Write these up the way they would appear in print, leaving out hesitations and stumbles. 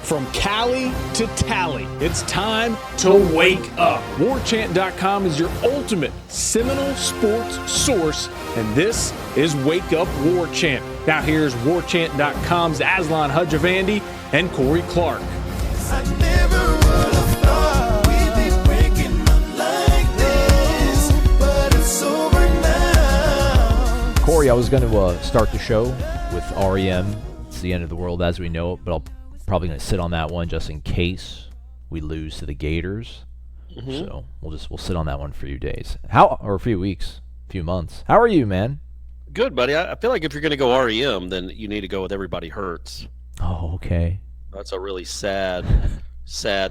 From Cali to Tally, it's time to wake up. WarChant.com is your ultimate Seminole sports source, and this is Wake Up War Chant. Now here's WarChant.com's Aslan Hudjavandi and Corey Clark. I never would have thought we'd be breaking up like this, but it's over now. Corey, I was going to start the show with REM. It's the end of the world as we know it, but I'll probably going to sit on that one just in case we lose to the Gators. So we'll sit on that one for a few days, or a few weeks, a few months. How are you, man? Good, buddy. I feel like if you're going to go REM, then you need to go with Everybody Hurts. Oh, okay. That's a really sad,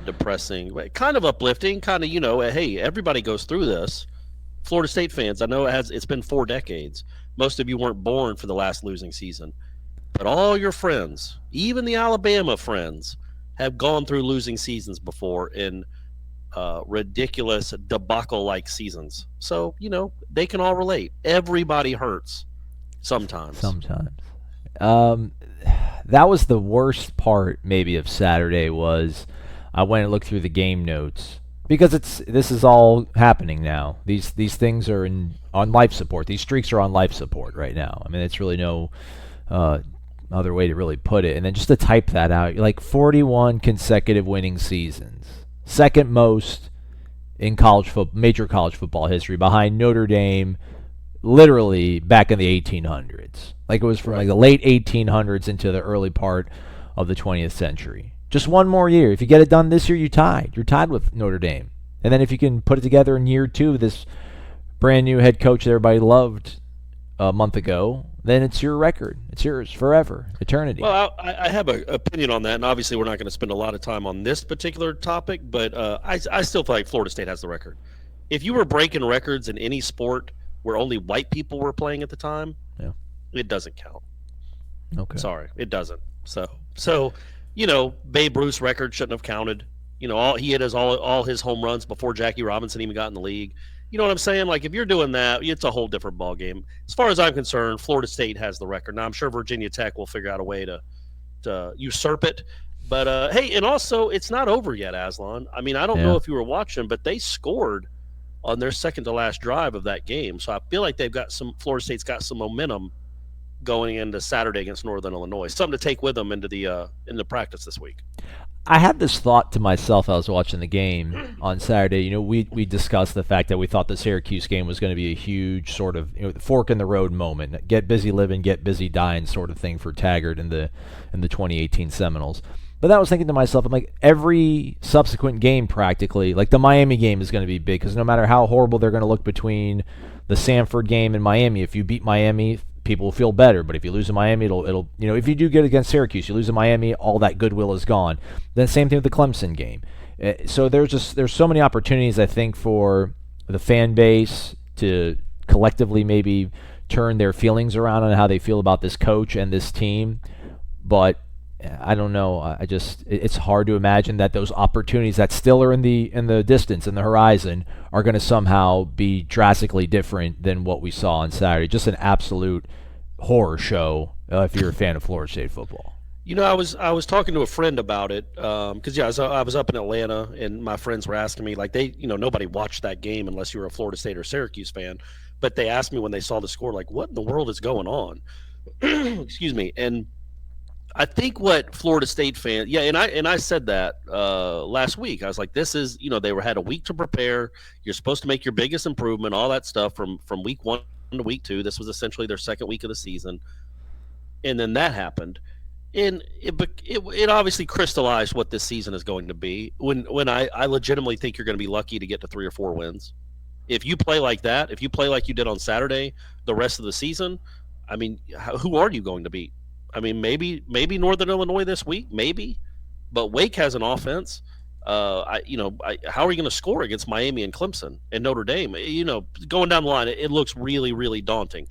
depressing, kind of uplifting, kind of, hey, everybody goes through this. Florida State fans, I know it's been 4 decades. Most of you weren't born for the last losing season. But all your friends, even the Alabama friends, have gone through losing seasons before in ridiculous debacle-like seasons. So, they can all relate. Everybody hurts sometimes. That was the worst part maybe of Saturday was I went and looked through the game notes because this is all happening now. These things are on life support. These streaks are on life support right now. I mean, it's really no other way to really put it. And then just to type that out, like 41 consecutive winning seasons, second most in major college football history, behind Notre Dame, literally back in the 1800s. Like it was from like the late 1800s into the early part of the 20th century. Just one more year. If you get it done this year, you're tied with Notre Dame. And then if you can put it together in year 2, this brand new head coach that everybody loved a month ago, then it's your record. It's yours forever, eternity. Well, I have an opinion on that, and obviously we're not going to spend a lot of time on this particular topic, but I still feel like Florida State has the record. If you were breaking records in any sport where only white people were playing at the time, it doesn't count. Okay. Sorry, it doesn't. So Babe Ruth's record shouldn't have counted. He hit all his home runs before Jackie Robinson even got in the league. You know what I'm saying? Like, if you're doing that, it's a whole different ballgame. As far as I'm concerned, Florida State has the record. Now, I'm sure Virginia Tech will figure out a way to usurp it. But, hey, and also, it's not over yet, Aslan. I mean, I don't know if you were watching, but they scored on their second-to-last drive of that game. So I feel like Florida State's got some momentum going into Saturday against Northern Illinois. Something to take with them into the practice this week. I had this thought to myself. I was watching the game on Saturday. We discussed the fact that we thought the Syracuse game was going to be a huge sort of fork in the road moment, get busy living, get busy dying sort of thing for Taggart in the 2018 Seminoles. But then I was thinking to myself, I'm like, every subsequent game practically, like the Miami game is going to be big because no matter how horrible they're going to look between the Samford game and Miami, if you beat Miami, people will feel better, but if you lose in Miami, it'll if you do good against Syracuse, you lose in Miami, all that goodwill is gone. Then same thing with the Clemson game. So there's so many opportunities, I think, for the fan base to collectively maybe turn their feelings around on how they feel about this coach and this team. But I don't know. It's hard to imagine that those opportunities that still are in the distance, in the horizon, are going to somehow be drastically different than what we saw on Saturday. Just an absolute horror show if you're a fan of Florida State football. I was talking to a friend about it because I was up in Atlanta and my friends were asking me, like, nobody watched that game unless you were a Florida State or Syracuse fan, but they asked me when they saw the score, like, what in the world is going on? Excuse me. And I think what Florida State fans, and I said that last week. I was like, this is, they had a week to prepare. You're supposed to make your biggest improvement, all that stuff from week 1 to week 2. This was essentially their second week of the season, and then that happened, and it obviously crystallized what this season is going to be. When I legitimately think you're going to be lucky to get to 3 or 4 wins, if you play like that, if you play like you did on Saturday, the rest of the season, I mean, who are you going to beat? I mean, maybe Northern Illinois this week, maybe, but Wake has an offense. How are you going to score against Miami and Clemson and Notre Dame? Going down the line, it looks really, really daunting.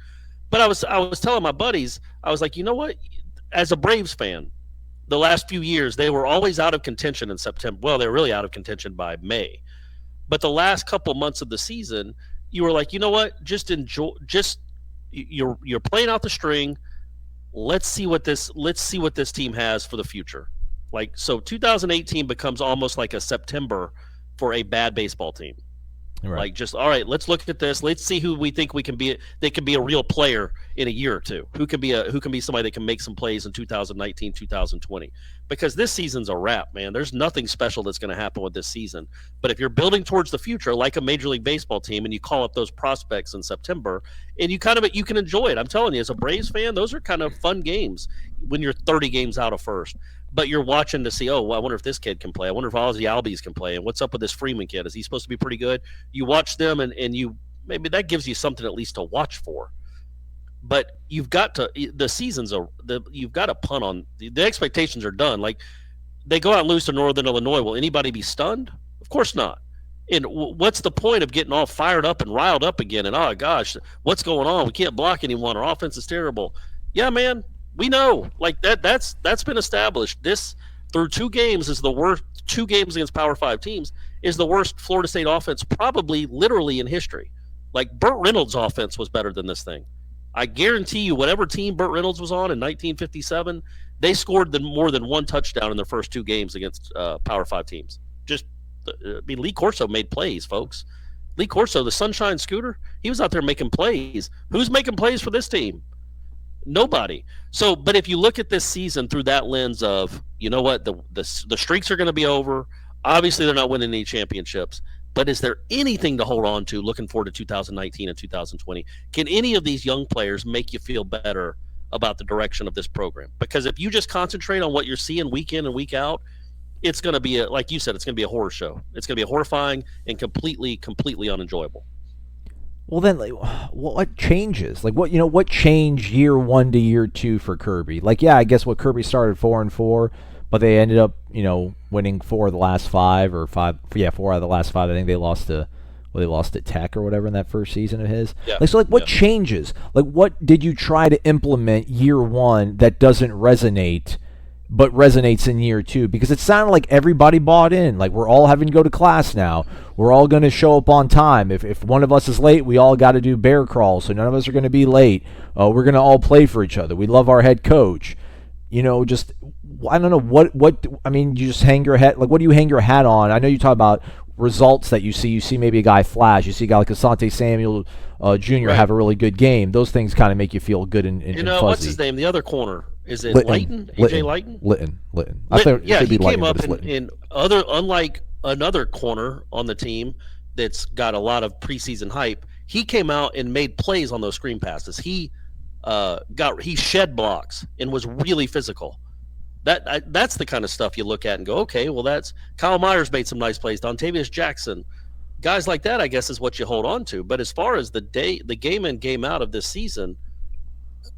But I was telling my buddies, I was like, you know what? As a Braves fan, the last few years they were always out of contention in September. Well, they were really out of contention by May. But the last couple months of the season, you were like, you know what? Just enjoy. You're playing out the string. Let's see what this team has for the future. Like, so 2018 becomes almost like a September for a bad baseball team. Right. Like, just, all right, let's look at this. Let's see who we think we can be. They can be a real player in a year or two. Who can be somebody that can make some plays in 2019, 2020? Because this season's a wrap, man. There's nothing special that's going to happen with this season. But if you're building towards the future, like a Major League Baseball team, and you call up those prospects in September, and you can enjoy it. I'm telling you, as a Braves fan, those are kind of fun games when you're 30 games out of first. But you're watching to see, oh, well, I wonder if this kid can play. I wonder if Ozzy Albies can play. And what's up with this Freeman kid? Is he supposed to be pretty good? You watch them, and you maybe that gives you something at least to watch for. But you've got to you've got to punt on the expectations are done. Like, they go out and lose to Northern Illinois. Will anybody be stunned? Of course not. And what's the point of getting all fired up and riled up again? And, oh gosh, what's going on? We can't block anyone. Our offense is terrible. Yeah, man. We know, like that's been established. This through 2 games is the worst. 2 games against Power 5 teams is the worst Florida State offense probably literally in history. Like, Burt Reynolds' offense was better than this thing. I guarantee you, whatever team Burt Reynolds was on in 1957, they scored more than 1 touchdown in their first 2 games against Power 5 teams. Lee Corso made plays, folks. Lee Corso, the Sunshine Scooter, he was out there making plays. Who's making plays for this team? Nobody. So, but if you look at this season through that lens of, you know what, the streaks are going to be over. Obviously, they're not winning any championships. But is there anything to hold on to looking forward to 2019 and 2020? Can any of these young players make you feel better about the direction of this program? Because if you just concentrate on what you're seeing week in and week out, it's going to be, like you said, it's going to be a horror show. It's going to be horrifying and completely unenjoyable. Well, then, like, what changes? Like, what changed year 1 to year 2 for Kirby? Like, yeah, I guess Kirby started 4-4, but they ended up, winning 4 of the last 5 or 5. Yeah, 4 out of the last 5. I think they lost to Tech or whatever in that first season of his. Yeah. Like, so, like, what changes? Like, what did you try to implement year 1 that doesn't resonate, but resonates in year 2? Because it sounded like everybody bought in. Like, we're all having to go to class now. We're all going to show up on time. If one of us is late, we all got to do bear crawls, so none of us are going to be late. We're going to all play for each other. We love our head coach. Just, I don't know, what I mean, you just hang your head. Like, what do you hang your hat on? I know you talk about results that you see. You see maybe a guy flash. You see a guy like Asante Samuel Jr. have a really good game. Those things kind of make you feel good and fuzzy. What's his name? The other corner. Is it Leighton? AJ Leighton? Litton. I thought yeah, he Leighton, came up unlike another corner on the team that's got a lot of preseason hype. He came out and made plays on those screen passes. He shed blocks and was really physical. That's the kind of stuff you look at and go, okay, well, that's Kyle Myers made some nice plays. Dontavius Jackson, guys like that, I guess, is what you hold on to. But as far as the game in, game out of this season,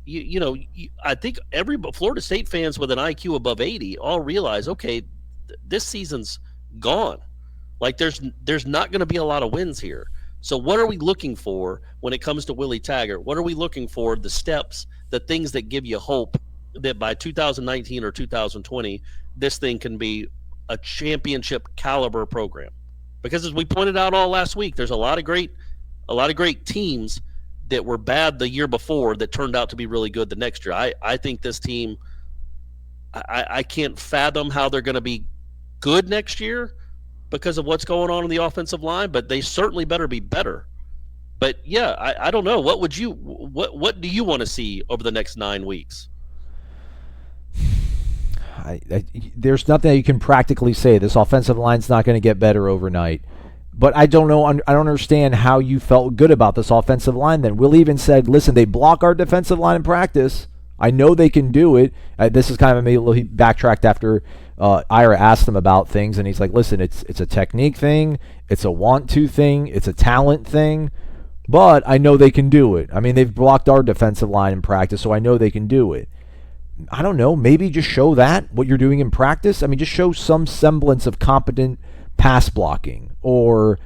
I think every Florida State fans with an IQ above 80 all realize, okay, this season's gone. Like, there's not going to be a lot of wins here. So what are we looking for when it comes to Willie Taggart? What are we looking for? The steps, the things that give you hope that by 2019 or 2020, this thing can be a championship caliber program. Because as we pointed out all last week, there's a lot of great teams that were bad the year before that turned out to be really good the next year. I think this team, I can't fathom how they're going to be good next year because of what's going on in the offensive line, but they certainly better be better. But yeah, I don't know. What do you want to see over the next 9 weeks? There's nothing that you can practically say. This offensive line's not going to get better overnight. But I don't know. I don't understand how you felt good about this offensive line then. Will even said, listen, they block our defensive line in practice. I know they can do it. This is kind of he backtracked after Ira asked him about things, and he's like, listen, it's a technique thing. It's a want-to thing. It's a talent thing. But I know they can do it. I mean, they've blocked our defensive line in practice, so I know they can do it. I don't know. Maybe just show that, what you're doing in practice. I mean, just show some semblance of competent pass blocking, or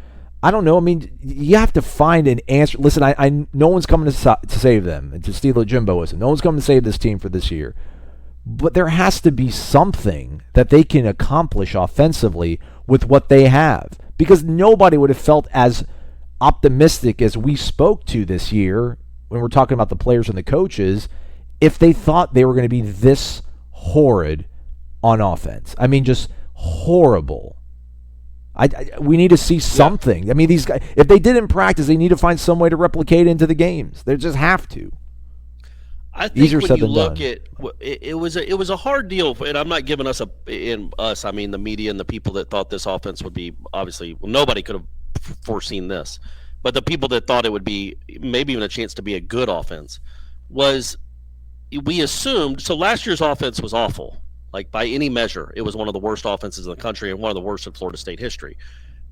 I don't know. I mean, you have to find an answer. Listen, I no one's coming to save them, and to steal a Jimboism. No one's coming to save this team for this year. But there has to be something that they can accomplish offensively with what they have, because nobody would have felt as optimistic as we spoke to this year when we're talking about the players and the coaches if they thought they were going to be this horrid on offense. I mean, just horrible. We need to see something. I mean, these guys, if they did in practice, they need to find some way to replicate into the games. They just have to. I think Easier when said you than look done. at it was a hard deal, and I'm not giving us I mean the media and the people that thought this offense would be obviously nobody could have foreseen this, but the people that thought it would be maybe even a chance to be a good offense was we assumed. So last year's offense was awful, like by any measure, it was one of the worst offenses in the country and one of the worst in Florida State history.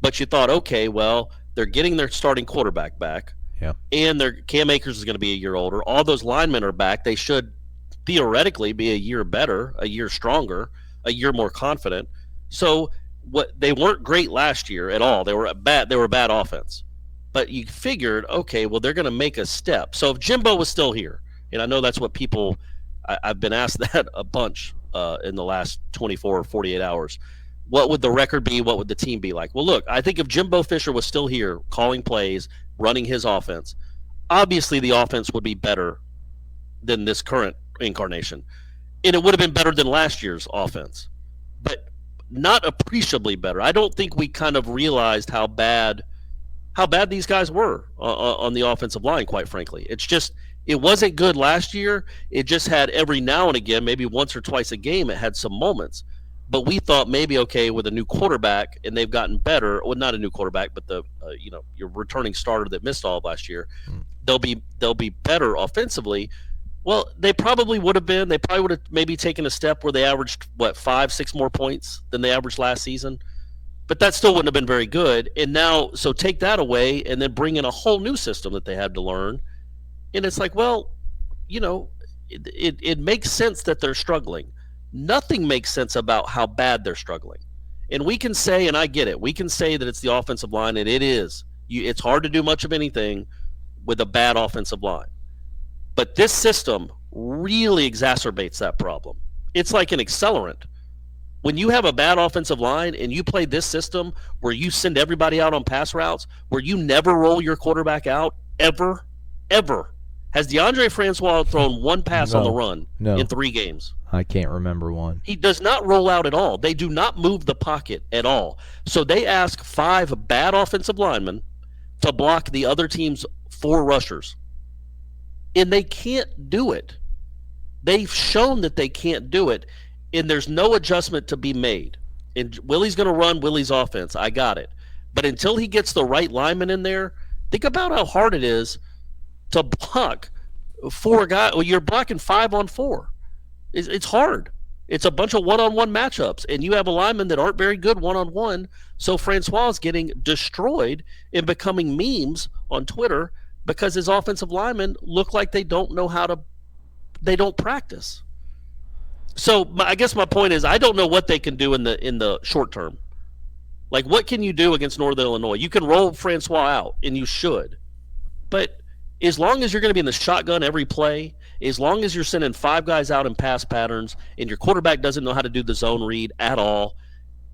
But you thought, okay, well they're getting their starting quarterback back. Yeah. And their Cam Akers is going to be a year older. All those linemen are back. They should theoretically be a year better, a year stronger, a year more confident. So they weren't great last year at all. They were bad. They were a bad offense. But you figured, okay, well they're going to make a step. So if Jimbo was still here, and I know that's what I've been asked that a bunch in the last 24 or 48 hours. What would the record be? What would the team be like? Well, look, I think if Jimbo Fisher was still here calling plays, running his offense, obviously the offense would be better than this current incarnation. And it would have been better than last year's offense, but not appreciably better. I don't think we kind of realized how bad these guys were on the offensive line, quite frankly. It's just, it wasn't good last year. It just had every now and again, maybe once or twice a game, it had some moments. But we thought maybe, okay, with a new quarterback, and they've gotten better. Well, not a new quarterback, but your returning starter that missed all of last year, they'll be better offensively. Well, they probably would have been. They probably would have maybe taken a step where they averaged 5-6 more points than they averaged last season. But that still wouldn't have been very good. And now, so take that away, and then bring in a whole new system that they had to learn. And it's like, well, it makes sense that they're struggling. Nothing makes sense about how bad they're struggling. And we can say, and I get it, we can say that it's the offensive line, and it is. It's hard to do much of anything with a bad offensive line. But this system really exacerbates that problem. It's like an accelerant. When you have a bad offensive line and you play this system where you send everybody out on pass routes, where you never roll your quarterback out, ever. Has DeAndre Francois thrown one pass on the run in 3 games? I can't remember one. He does not roll out at all. They do not move the pocket at all. So they ask 5 bad offensive linemen to block the other team's 4 rushers. And they can't do it. They've shown that they can't do it, and there's no adjustment to be made. And Willie's going to run Willie's offense. I got it. But until he gets the right lineman in there, think about how hard it is to block 4 guys. Well, you're blocking 5 on 4. It's hard. It's a bunch of one-on-one matchups, and you have a lineman that aren't very good one-on-one. So Francois is getting destroyed and becoming memes on Twitter because his offensive linemen look like they don't practice. So I guess my point is, I don't know what they can do in the short term. Like, what can you do against Northern Illinois? You can roll Francois out, and you should. But as long as you're going to be in the shotgun every play, as long as you're sending 5 guys out in pass patterns, and your quarterback doesn't know how to do the zone read at all,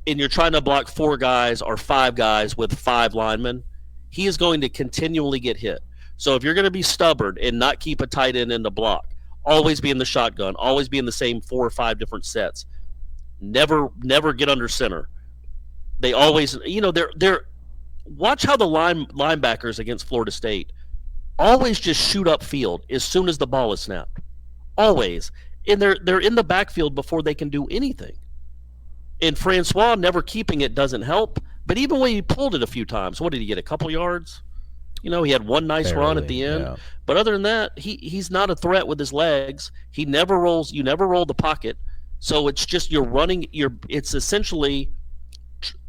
and you're trying to block 4 guys or 5 guys with 5 linemen, he is going to continually get hit. So if you're going to be stubborn and not keep a tight end in the block, always be in the shotgun, always be in the same 4 or 5 different sets, never get under center. They always, they're watch how the linebackers against Florida State always just shoot up field as soon as the ball is snapped. Always. And they're in the backfield before they can do anything. And Francois never keeping it doesn't help. But even when he pulled it a few times, what did he get, a couple yards? He had one nice run at the end. Yeah. But other than that, he's not a threat with his legs. He never rolls. You never roll the pocket. So it's just it's essentially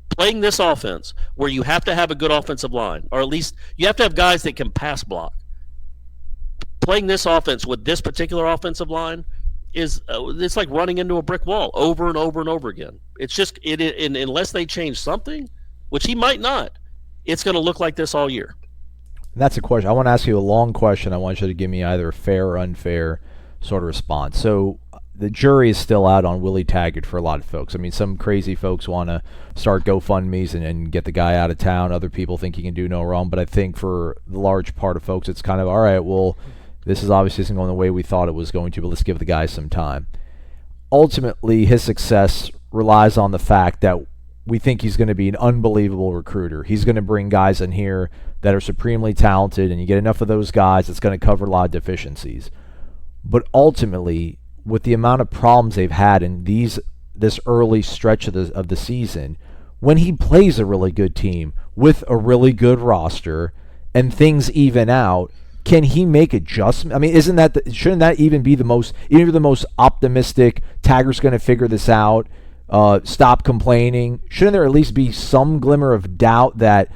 playing this offense where you have to have a good offensive line, or at least you have to have guys that can pass block. Playing this offense with this particular offensive line it's like running into a brick wall over and over and over again. It's just unless they change something, which he might not, it's going to look like this all year. That's a question. I want to ask you a long question. I want you to give me either a fair or unfair sort of response. So the jury is still out on Willie Taggart for a lot of folks. I mean, some crazy folks want to start GoFundMes and get the guy out of town. Other people think he can do no wrong. But I think for the large part of folks, it's kind of, all right, well, this is obviously isn't going the way we thought it was going to, but let's give the guy some time. ultimately his success relies on the fact that we think he's going to be an unbelievable recruiter. He's going to bring guys in here that are supremely talented, and you get enough of those guys, it's going to cover a lot of deficiencies. But ultimately, with the amount of problems they've had in this early stretch of the season, when he plays a really good team with a really good roster and things even out, can he make adjustments? I mean, shouldn't that even be the most optimistic? Taggart's going to figure this out. Stop complaining. Shouldn't there at least be some glimmer of doubt that,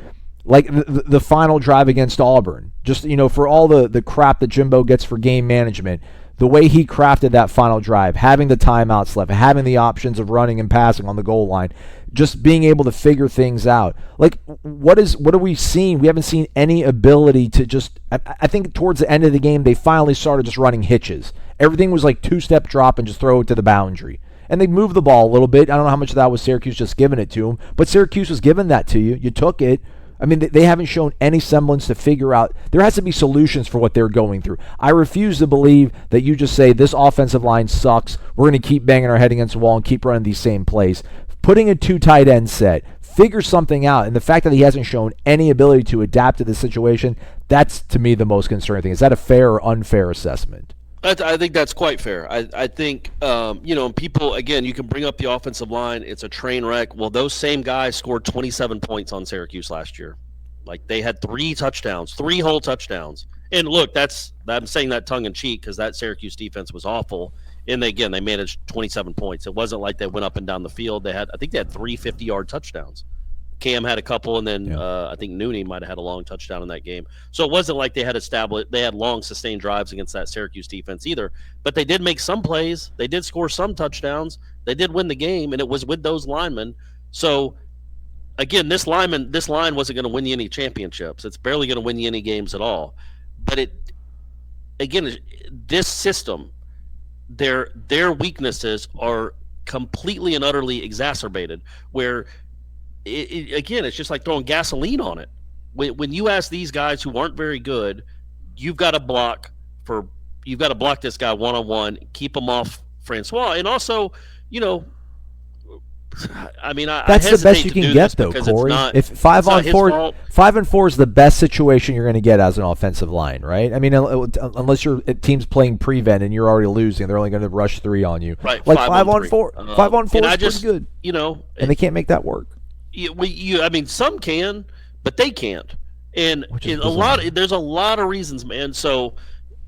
like the final drive against Auburn, just for all the crap that Jimbo gets for game management, the way he crafted that final drive, having the timeouts left, having the options of running and passing on the goal line, just being able to figure things out. Like, what are we seeing? We haven't seen any ability to just, I think towards the end of the game, they finally started just running hitches. Everything was like two-step drop and just throw it to the boundary. And they moved the ball a little bit. I don't know how much of that was Syracuse just giving it to them, but Syracuse was giving that to you. You took it. I mean, they haven't shown any semblance to figure out. There has to be solutions for what they're going through. I refuse to believe that you just say, this offensive line sucks, we're going to keep banging our head against the wall and keep running these same plays. Putting a 2 tight end set, figure something out. And the fact that he hasn't shown any ability to adapt to the situation, that's, to me, the most concerning thing. Is that a fair or unfair assessment? I think that's quite fair. I think, people, again, you can bring up the offensive line. It's a train wreck. Well, those same guys scored 27 points on Syracuse last year. Like, they had 3 touchdowns, 3 whole touchdowns. And look, I'm saying that tongue in cheek because that Syracuse defense was awful. And they managed 27 points. It wasn't like they went up and down the field. I think they had 3 50-yard touchdowns. Cam had a couple, and then I think Nooney might have had a long touchdown in that game. So it wasn't like they had long sustained drives against that Syracuse defense either. But they did make some plays. They did score some touchdowns. They did win the game, and it was with those linemen. So again, this line wasn't going to win you any championships. It's barely going to win you any games at all. But this system, their weaknesses are completely and utterly exacerbated, where it's just like throwing gasoline on it. When you ask these guys who aren't very good, you've got to block this guy one-on-one, keep him off Francois. And also, that's the best you can get, though, Corey. If 5 on 4 is the best situation you're going to get as an offensive line, right? I mean, unless your team's playing prevent and you're already losing, they're only going to rush 3 on you. Right, like 5 on 4. 5 on 4 is pretty good. And they can't make that work. Some can, but they can't. And there's a lot of reasons, man. So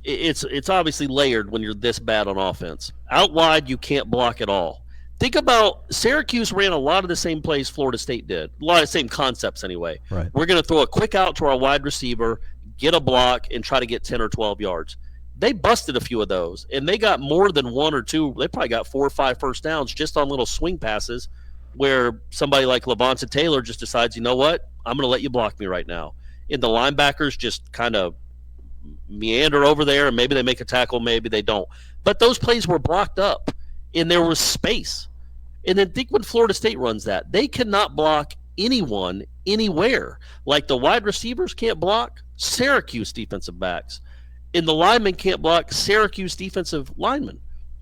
it's obviously layered when you're this bad on offense. Out wide, you can't block at all. Think about Syracuse ran a lot of the same plays Florida State did. A lot of the same concepts anyway. Right. We're going to throw a quick out to our wide receiver, get a block, and try to get 10 or 12 yards. They busted a few of those, and they got more than 1 or 2. They probably got 4 or 5 first downs just on little swing passes where somebody like Levonta Taylor just decides, you know what, I'm going to let you block me right now. And the linebackers just kind of meander over there, and maybe they make a tackle, maybe they don't. But those plays were blocked up, and there was space. And then think when Florida State runs that. They cannot block anyone anywhere. Like the wide receivers can't block Syracuse defensive backs. And the linemen can't block Syracuse defensive linemen.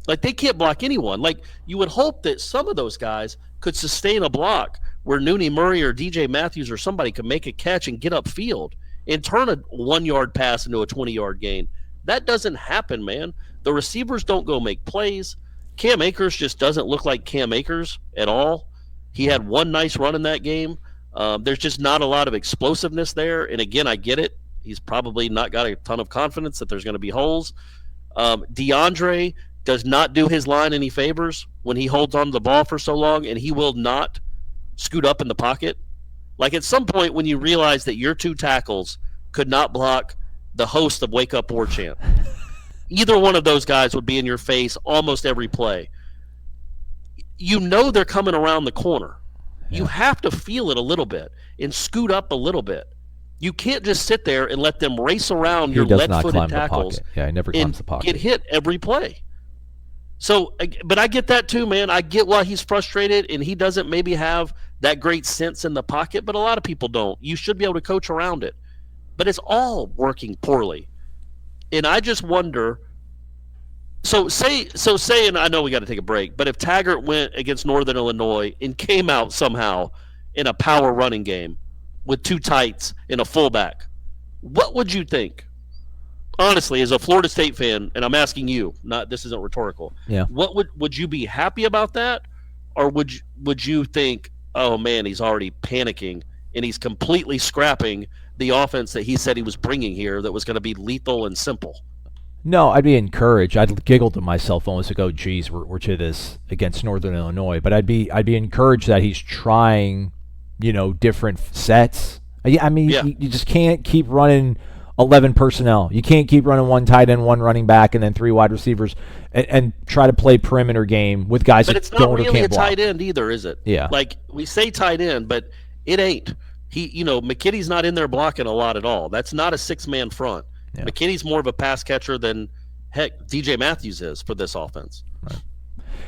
Like they can't block anyone. Like you would hope that some of those guys could sustain a block where Nooney Murray or DJ Matthews or somebody could make a catch and get upfield and turn a 1-yard pass into a 20-yard gain. That doesn't happen, man. The receivers don't go make plays. Cam Akers just doesn't look like Cam Akers at all. He had one nice run in that game. There's just not a lot of explosiveness there. And again, I get it. He's probably not got a ton of confidence that there's going to be holes. DeAndre does not do his line any favors when he holds on to the ball for so long, and he will not scoot up in the pocket. Like at some point when you realize that your 2 tackles could not block the host of Wake Up War Chant. Either one of those guys would be in your face almost every play. You know they're coming around the corner. You have to feel it a little bit and scoot up a little bit. You can't just sit there and let them race around your lead-footed tackles. Yeah, he never climbs the pocket. Get hit every play. So, but I get that too, man. I get why he's frustrated, and he doesn't maybe have that great sense in the pocket, but a lot of people don't. You should be able to coach around it. But it's all working poorly. And I just wonder, say, and I know we got to take a break, but if Taggart went against Northern Illinois and came out somehow in a power running game with two tights and a fullback, what would you think? Honestly, as a Florida State fan, and I'm asking you, not this isn't rhetorical. Yeah. What would you be happy about that, or would you think, oh man, he's already panicking and he's completely scrapping the offense that he said he was bringing here that was going to be lethal and simple? No, I'd be encouraged. I'd giggle to myself almost like, oh, geez, we're to this against Northern Illinois. But I'd be encouraged that he's trying, different sets. I mean, Yeah. you just can't keep running 11 personnel. You can't keep running one tight end, one running back, and then three wide receivers, and try to play perimeter game with guys But that it's not don't or really a can't block. tight end either, is it? Yeah. Like we say tight end, but it ain't. McKitty's not in there blocking a lot at all. That's not a 6-man front. Yeah. McKitty's more of a pass catcher than heck DJ Matthews is for this offense.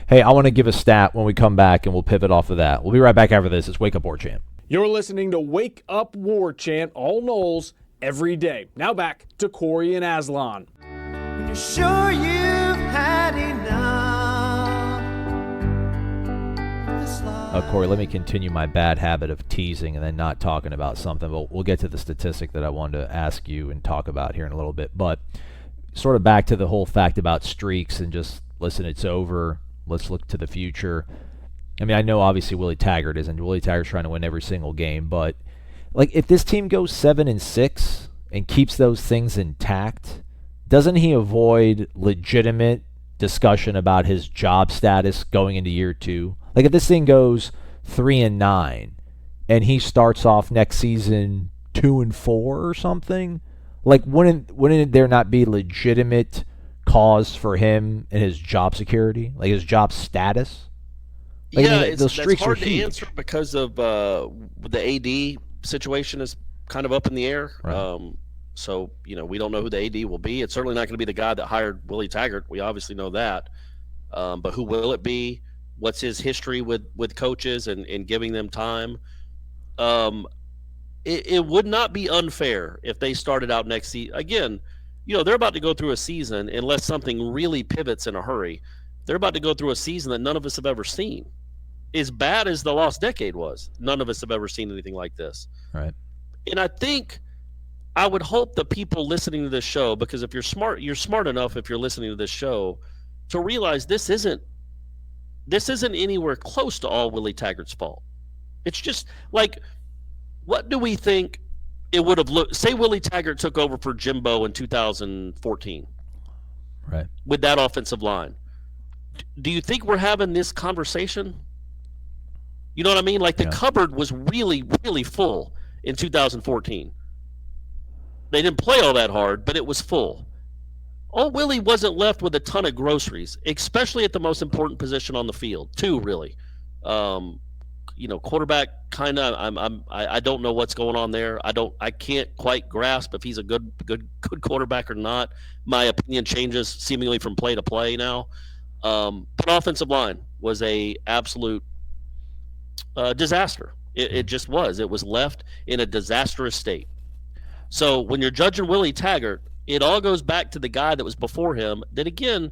Hey, I want to give a stat when we come back, and we'll pivot off of that. We'll be right back after this. It's Wake Up War Chant. You're listening to Wake Up War Chant, all Knowles, every day. Now back to Corey and Aslan. When you're sure you've had enough. This life. Corey, let me continue my bad habit of teasing and then not talking about something. But we'll get to the statistic that I wanted to ask you and talk about here in a little bit. But sort of back to the whole fact about streaks and just, listen, it's over. Let's look to the future. I mean, I know obviously Willie Taggart isn't. Willie Taggart's trying to win every single game. But, like, if this team goes 7-6 and keeps those things intact, doesn't he avoid legitimate discussion about his job status going into year 2? Like, if this thing goes 3-9 and he starts off next season 2-4 or something, like, wouldn't there not be legitimate cause for him and his job security, like his job status? Like, Yeah, I mean, those streaks that's hard are to huge. answer because of the AD situation is kind of up in the air. Right. So we don't know who the AD will be. It's certainly not going to be the guy that hired Willie Taggart. We obviously know that. But who will it be? What's his history with coaches and giving them time? It would not be unfair if they started out next season. Again, they're about to go through a season, unless something really pivots in a hurry. They're about to go through a season that none of us have ever seen. As bad as the lost decade was, none of us have ever seen anything like this. Right. And I would hope that people listening to this show, because if you're smart enough if you're listening to this show to realize this isn't anywhere close to all Willie Taggart's fault. It's just like, what do we think it would have looked? Say Willie Taggart took over for Jimbo in 2014 Right. with that offensive line. Do you think we're having this conversation? You know what I mean? Like, the cupboard was really, really full in 2014. They didn't play all that hard, but it was full. Old Willie wasn't left with a ton of groceries, especially at the most important position on the field. 2, really. Quarterback, kind of. I don't know what's going on there. I can't quite grasp if he's a good quarterback or not. My opinion changes seemingly from play to play now. But offensive line was a absolute disaster. It just was. It was left in a disastrous state. So when you're judging Willie Taggart, it all goes back to the guy that was before him. That, again,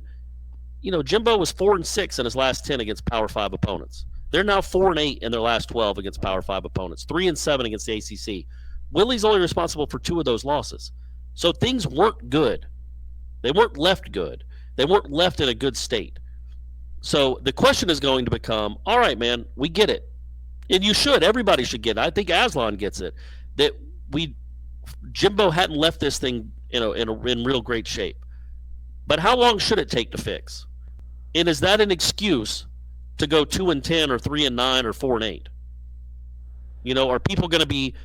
Jimbo was 4-6 in his last 10 against Power 5 opponents. They're now 4-8 in their last 12 against Power 5 opponents. 3-7 against the ACC. Willie's only responsible for 2 of those losses. So things weren't good. They weren't left good. They weren't left in a good state. So the question is going to become, all right, man, we get it. And you should. Everybody should get it. I think Aslan gets it. That Jimbo hadn't left this thing in real great shape. But how long should it take to fix? And is that an excuse to go 2-10 or 3-9 or 4-8? Are people going to be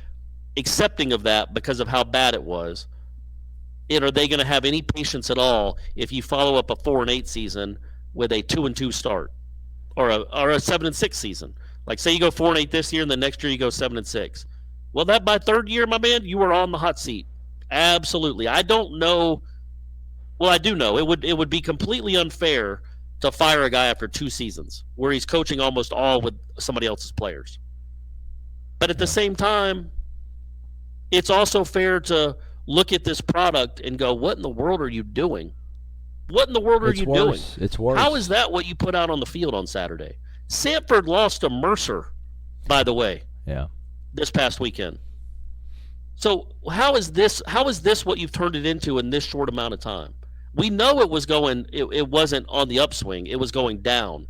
accepting of that because of how bad it was? And are they going to have any patience at all if you follow up a 4-8 season with a 2-2 start, or a 7-6 season? Like, say you go 4-8 this year, and the next year you go 7-6. Well, that by third year, my man, you are on the hot seat. Absolutely. I don't know. Well, I do know it would be completely unfair to fire a guy after 2 seasons where he's coaching almost all with somebody else's players. But at the same time, it's also fair to look at this product and go, what in the world are you doing? What in the world are It's you worse. doing? It's worse. How is that what you put out on the field on Saturday? Sanford lost to Mercer, by the way, Yeah. this past weekend. So how is this what you've turned it into in this short amount of time? We know it wasn't on the upswing. It was going down.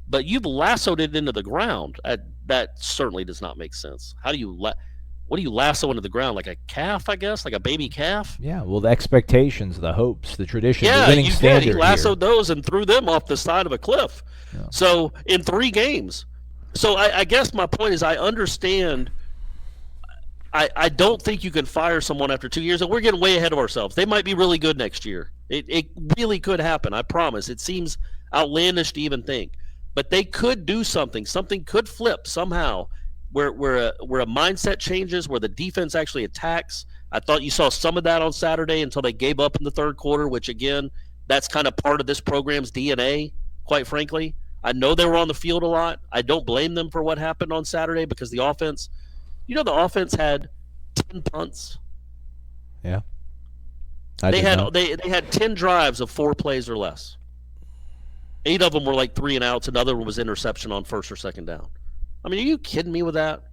But you've lassoed it into the ground. That certainly does not make sense. What do you lasso into the ground? Like a calf, I guess? Like a baby calf? Yeah, well, the expectations, the hopes, the tradition, Yeah, the winning you did. standard He lassoed here. those and threw them off the side of a cliff. Yeah. So in 3 games. So I guess my point is I understand. I don't think you can fire someone after 2 years, and we're getting way ahead of ourselves. They might be really good next year. It really could happen. I promise. It seems outlandish to even think, but they could do something. Something could flip somehow, where a mindset changes, where the defense actually attacks. I thought you saw some of that on Saturday until they gave up in the third quarter, which again, that's kind of part of this program's DNA. Quite frankly, I know they were on the field a lot. I don't blame them for what happened on Saturday because the offense. The offense had 10 punts. Yeah. They had 10 drives of 4 plays or less. 8 of them were like 3 and outs. Another one was interception on first or second down. I mean, are you kidding me with that?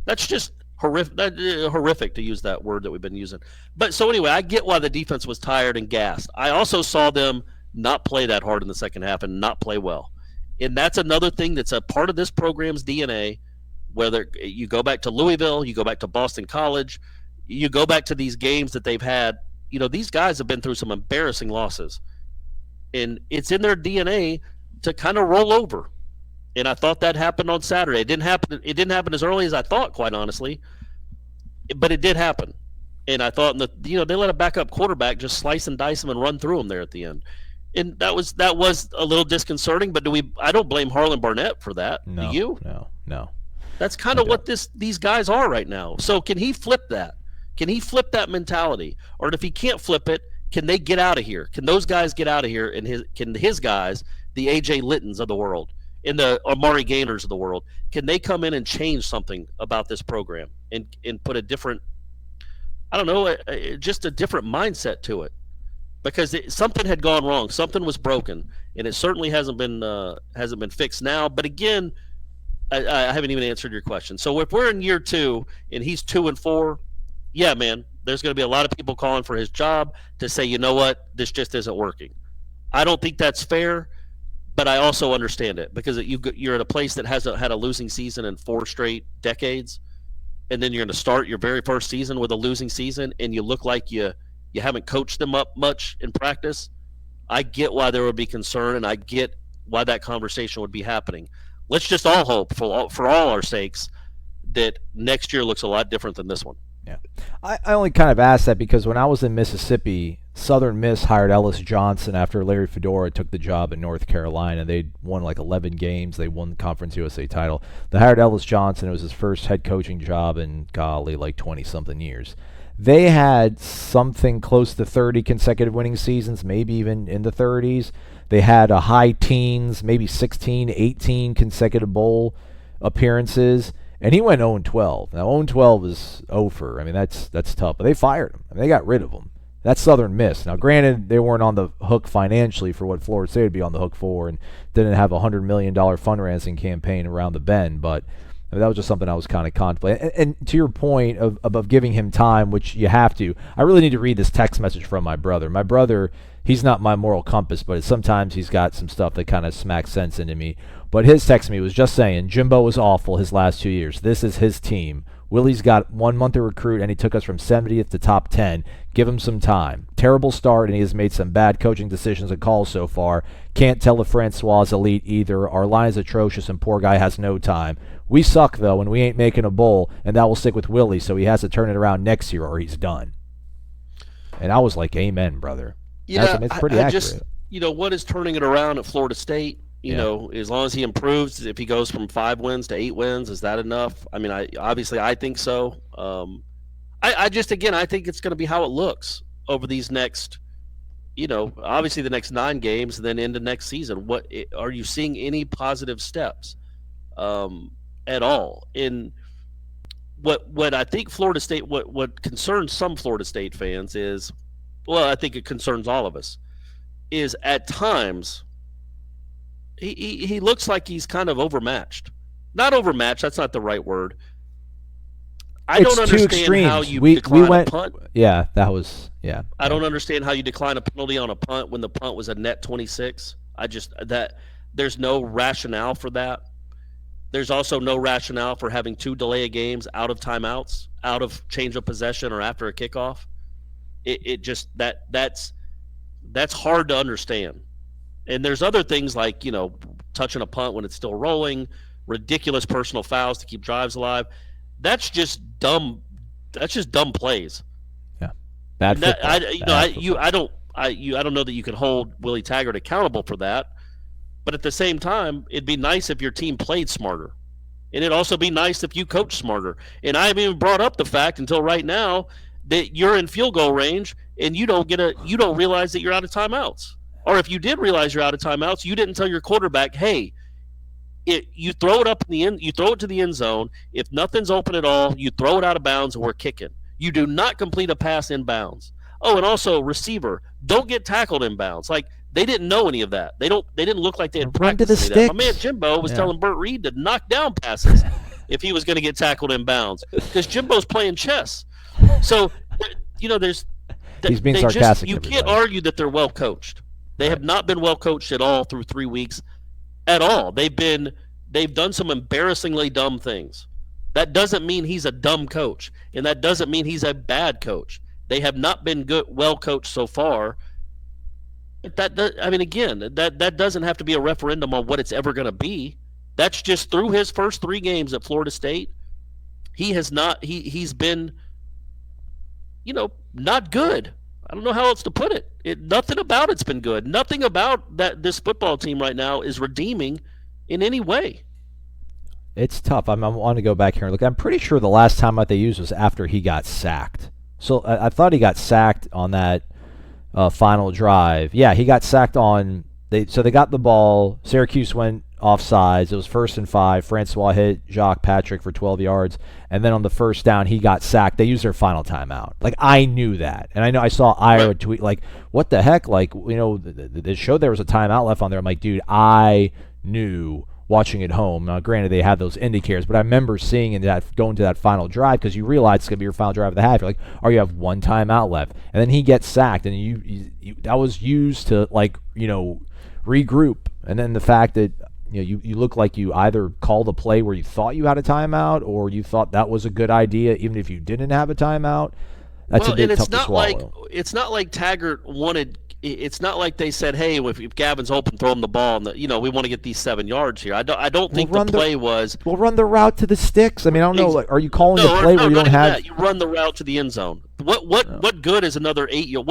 That's just horrific to use that word that we've been using. But so anyway, I get why the defense was tired and gassed. I also saw them not play that hard in the second half and not play well. And that's another thing that's a part of this program's DNA. Whether you go back to Louisville, you go back to Boston College, you go back to these games that they've had, these guys have been through some embarrassing losses. And it's in their DNA to kind of roll over. And I thought that happened on Saturday. It didn't happen as early as I thought, quite honestly. But it did happen. And I thought they let a backup quarterback just slice and dice them and run through them there at the end. And that was a little disconcerting, but I don't blame Harlan Barnett for that. No, Do you? No. That's kind of what these guys are right now. So can he flip that? Can he flip that mentality? Or if he can't flip it, can they get out of here? Can those guys get out of here? And can his guys, the A.J. Littons of the world, and the Amari Gaynors of the world, can they come in and change something about this program and put a different, just a different mindset to it? Because something had gone wrong. Something was broken, and it certainly hasn't been fixed now. But again, I haven't even answered your question. So if we're in year 2 and he's 2-4, yeah, man, there's going to be a lot of people calling for his job to say, you know what, this just isn't working. I don't think that's fair, but I also understand it because you're at a place that has had a losing season in 4 straight decades, and then you're going to start your very first season with a losing season, and you look like you haven't coached them up much in practice. I get why there would be concern, and I get why that conversation would be happening. Let's just all hope for all our sakes that next year looks a lot different than this one. Yeah. I only kind of asked that because when I was in Mississippi, Southern Miss hired Ellis Johnson after Larry Fedora took the job in North Carolina. They'd won like 11 games. They won the Conference USA title. They hired Ellis Johnson. It was his first head coaching job in, like 20-something years. They had something close to 30 consecutive winning seasons, maybe even in the 30s. They had a high teens, maybe 16, 18 consecutive bowl appearances, and he went 0-12. Now 0-12 is over. I mean, that's tough. But they fired him. I mean, they got rid of him. That's Southern Miss. Now, granted, they weren't on the hook financially for what Florida State would be on the hook for, and didn't have a $100 million fundraising campaign around the bend, but that was just something I was kind of contemplating. And to your point of giving him time, which you have to, I really need to read this text message from my brother. My brother, he's not my moral compass, but sometimes he's got some stuff that kind of smacks sense into me. But his text to me was just saying, Jimbo was awful his last 2 years. This is his team. Willie's got 1 month to recruit, and he took us from 70th to top 10. Give him some time. Terrible start, and he has made some bad coaching decisions and calls so far. Can't tell if Francois is elite either. Our line is atrocious, and poor guy has no time. We suck, though, and we ain't making a bowl, and that will stick with Willie, so he has to turn it around next year or he's done. And I was like, amen, brother. Yeah, it's pretty accurate. just, what is turning it around at Florida State? As long as he improves, if he goes from 5 wins to 8 wins, is that enough? I mean, I think so. I think it's going to be how it looks over these next, obviously the next 9 games and then into next season. What are you seeing any positive steps at all? In what I think Florida State, what concerns some Florida State fans is, well, I think it concerns all of us. is at times he looks like he's kind of overmatched. Not overmatched, that's not the right word. I It's don't two understand how extremes. you We decline went. a punt. Yeah, that was I don't understand how you decline a penalty on a punt when the punt was a net 26. There's no rationale for that. There's also no rationale for having 2 delay of games out of timeouts, out of change of possession, or after a kickoff. It just that's hard to understand. And there's other things like, touching a punt when it's still rolling, ridiculous personal fouls to keep drives alive. That's just dumb. That's just dumb plays. Yeah, bad football. I don't know that you can hold Willie Taggart accountable for that. But at the same time, it'd be nice if your team played smarter. And it'd also be nice if you coached smarter. And I haven't even brought up the fact until right now that you're in field goal range and you don't realize that you're out of timeouts. Or if you did realize you're out of timeouts, you didn't tell your quarterback, hey, you throw it up in the end, you throw it to the end zone. If nothing's open at all, you throw it out of bounds and we're kicking. You do not complete a pass in bounds. Oh, and also receiver, don't get tackled in bounds. Like, they didn't know any of that. They didn't look like they had Run to practiced the any of that. sticks. My man Jimbo was telling Burt Reed to knock down passes if he was going to get tackled in bounds because Jimbo's playing chess. So, there's he's being sarcastic. You can't argue that they're well coached. They have not been well coached at all through 3 weeks, at all. They've done some embarrassingly dumb things. That doesn't mean he's a dumb coach, and that doesn't mean he's a bad coach. They have not been well coached so far. That doesn't have to be a referendum on what it's ever going to be. That's just through his first 3 games at Florida State. He's been, not good. I don't know how else to put it. Nothing about it's been good. Nothing about this football team right now is redeeming in any way. It's tough. I want to go back here and look. I'm pretty sure the last time that they used was after he got sacked. So I thought he got sacked on that final drive. Yeah, he got sacked on. So they got the ball. Syracuse went offsides. It was 1st and 5. Francois hit Jacques Patrick for 12 yards, and then on the first down he got sacked. They used their final timeout. Like, I knew that, and I saw Ira tweet like, "What the heck?" Like, it showed there was a timeout left on there. I'm like, dude, I knew. Watching at home. Now, granted, they had those indicators, but I remember seeing going to that final drive because you realize it's going to be your final drive of the half. You're like, oh, you have one timeout left. And then he gets sacked, and you that was used to, regroup. And then the fact that, you look like you either called a play where you thought you had a timeout or you thought that was a good idea even if you didn't have a timeout. That's a bit tough to swallow. It's not like Taggart wanted. It's not like they said, "Hey, if Gavin's open, throw him the ball." And we want to get these 7 yards here. I don't think the play was. We'll run the route to the sticks. I mean, I don't know. Like, are you calling a play where you don't have? That. You run the route to the end zone. What good is another 8 yard?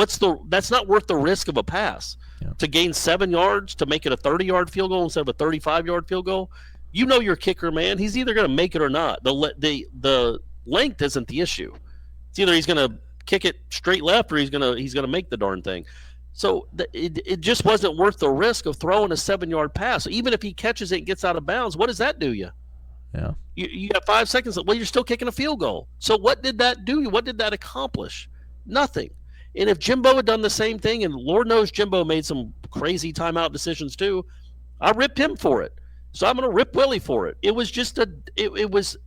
That's not worth the risk of a pass to gain 7 yards to make it a 30-yard field goal instead of a 35-yard field goal. Your kicker, man. He's either going to make it or not. The length isn't the issue. It's either he's going to kick it straight left or he's going to make the darn thing. So it just wasn't worth the risk of throwing a 7-yard pass. Even if he catches it and gets out of bounds, what does that do you? Yeah. You got 5 seconds. Well, you're still kicking a field goal. So what did that do? What did that accomplish? Nothing. And if Jimbo had done the same thing, and Lord knows Jimbo made some crazy timeout decisions too, I rip him for it. So I'm going to rip Willie for it. It was just it was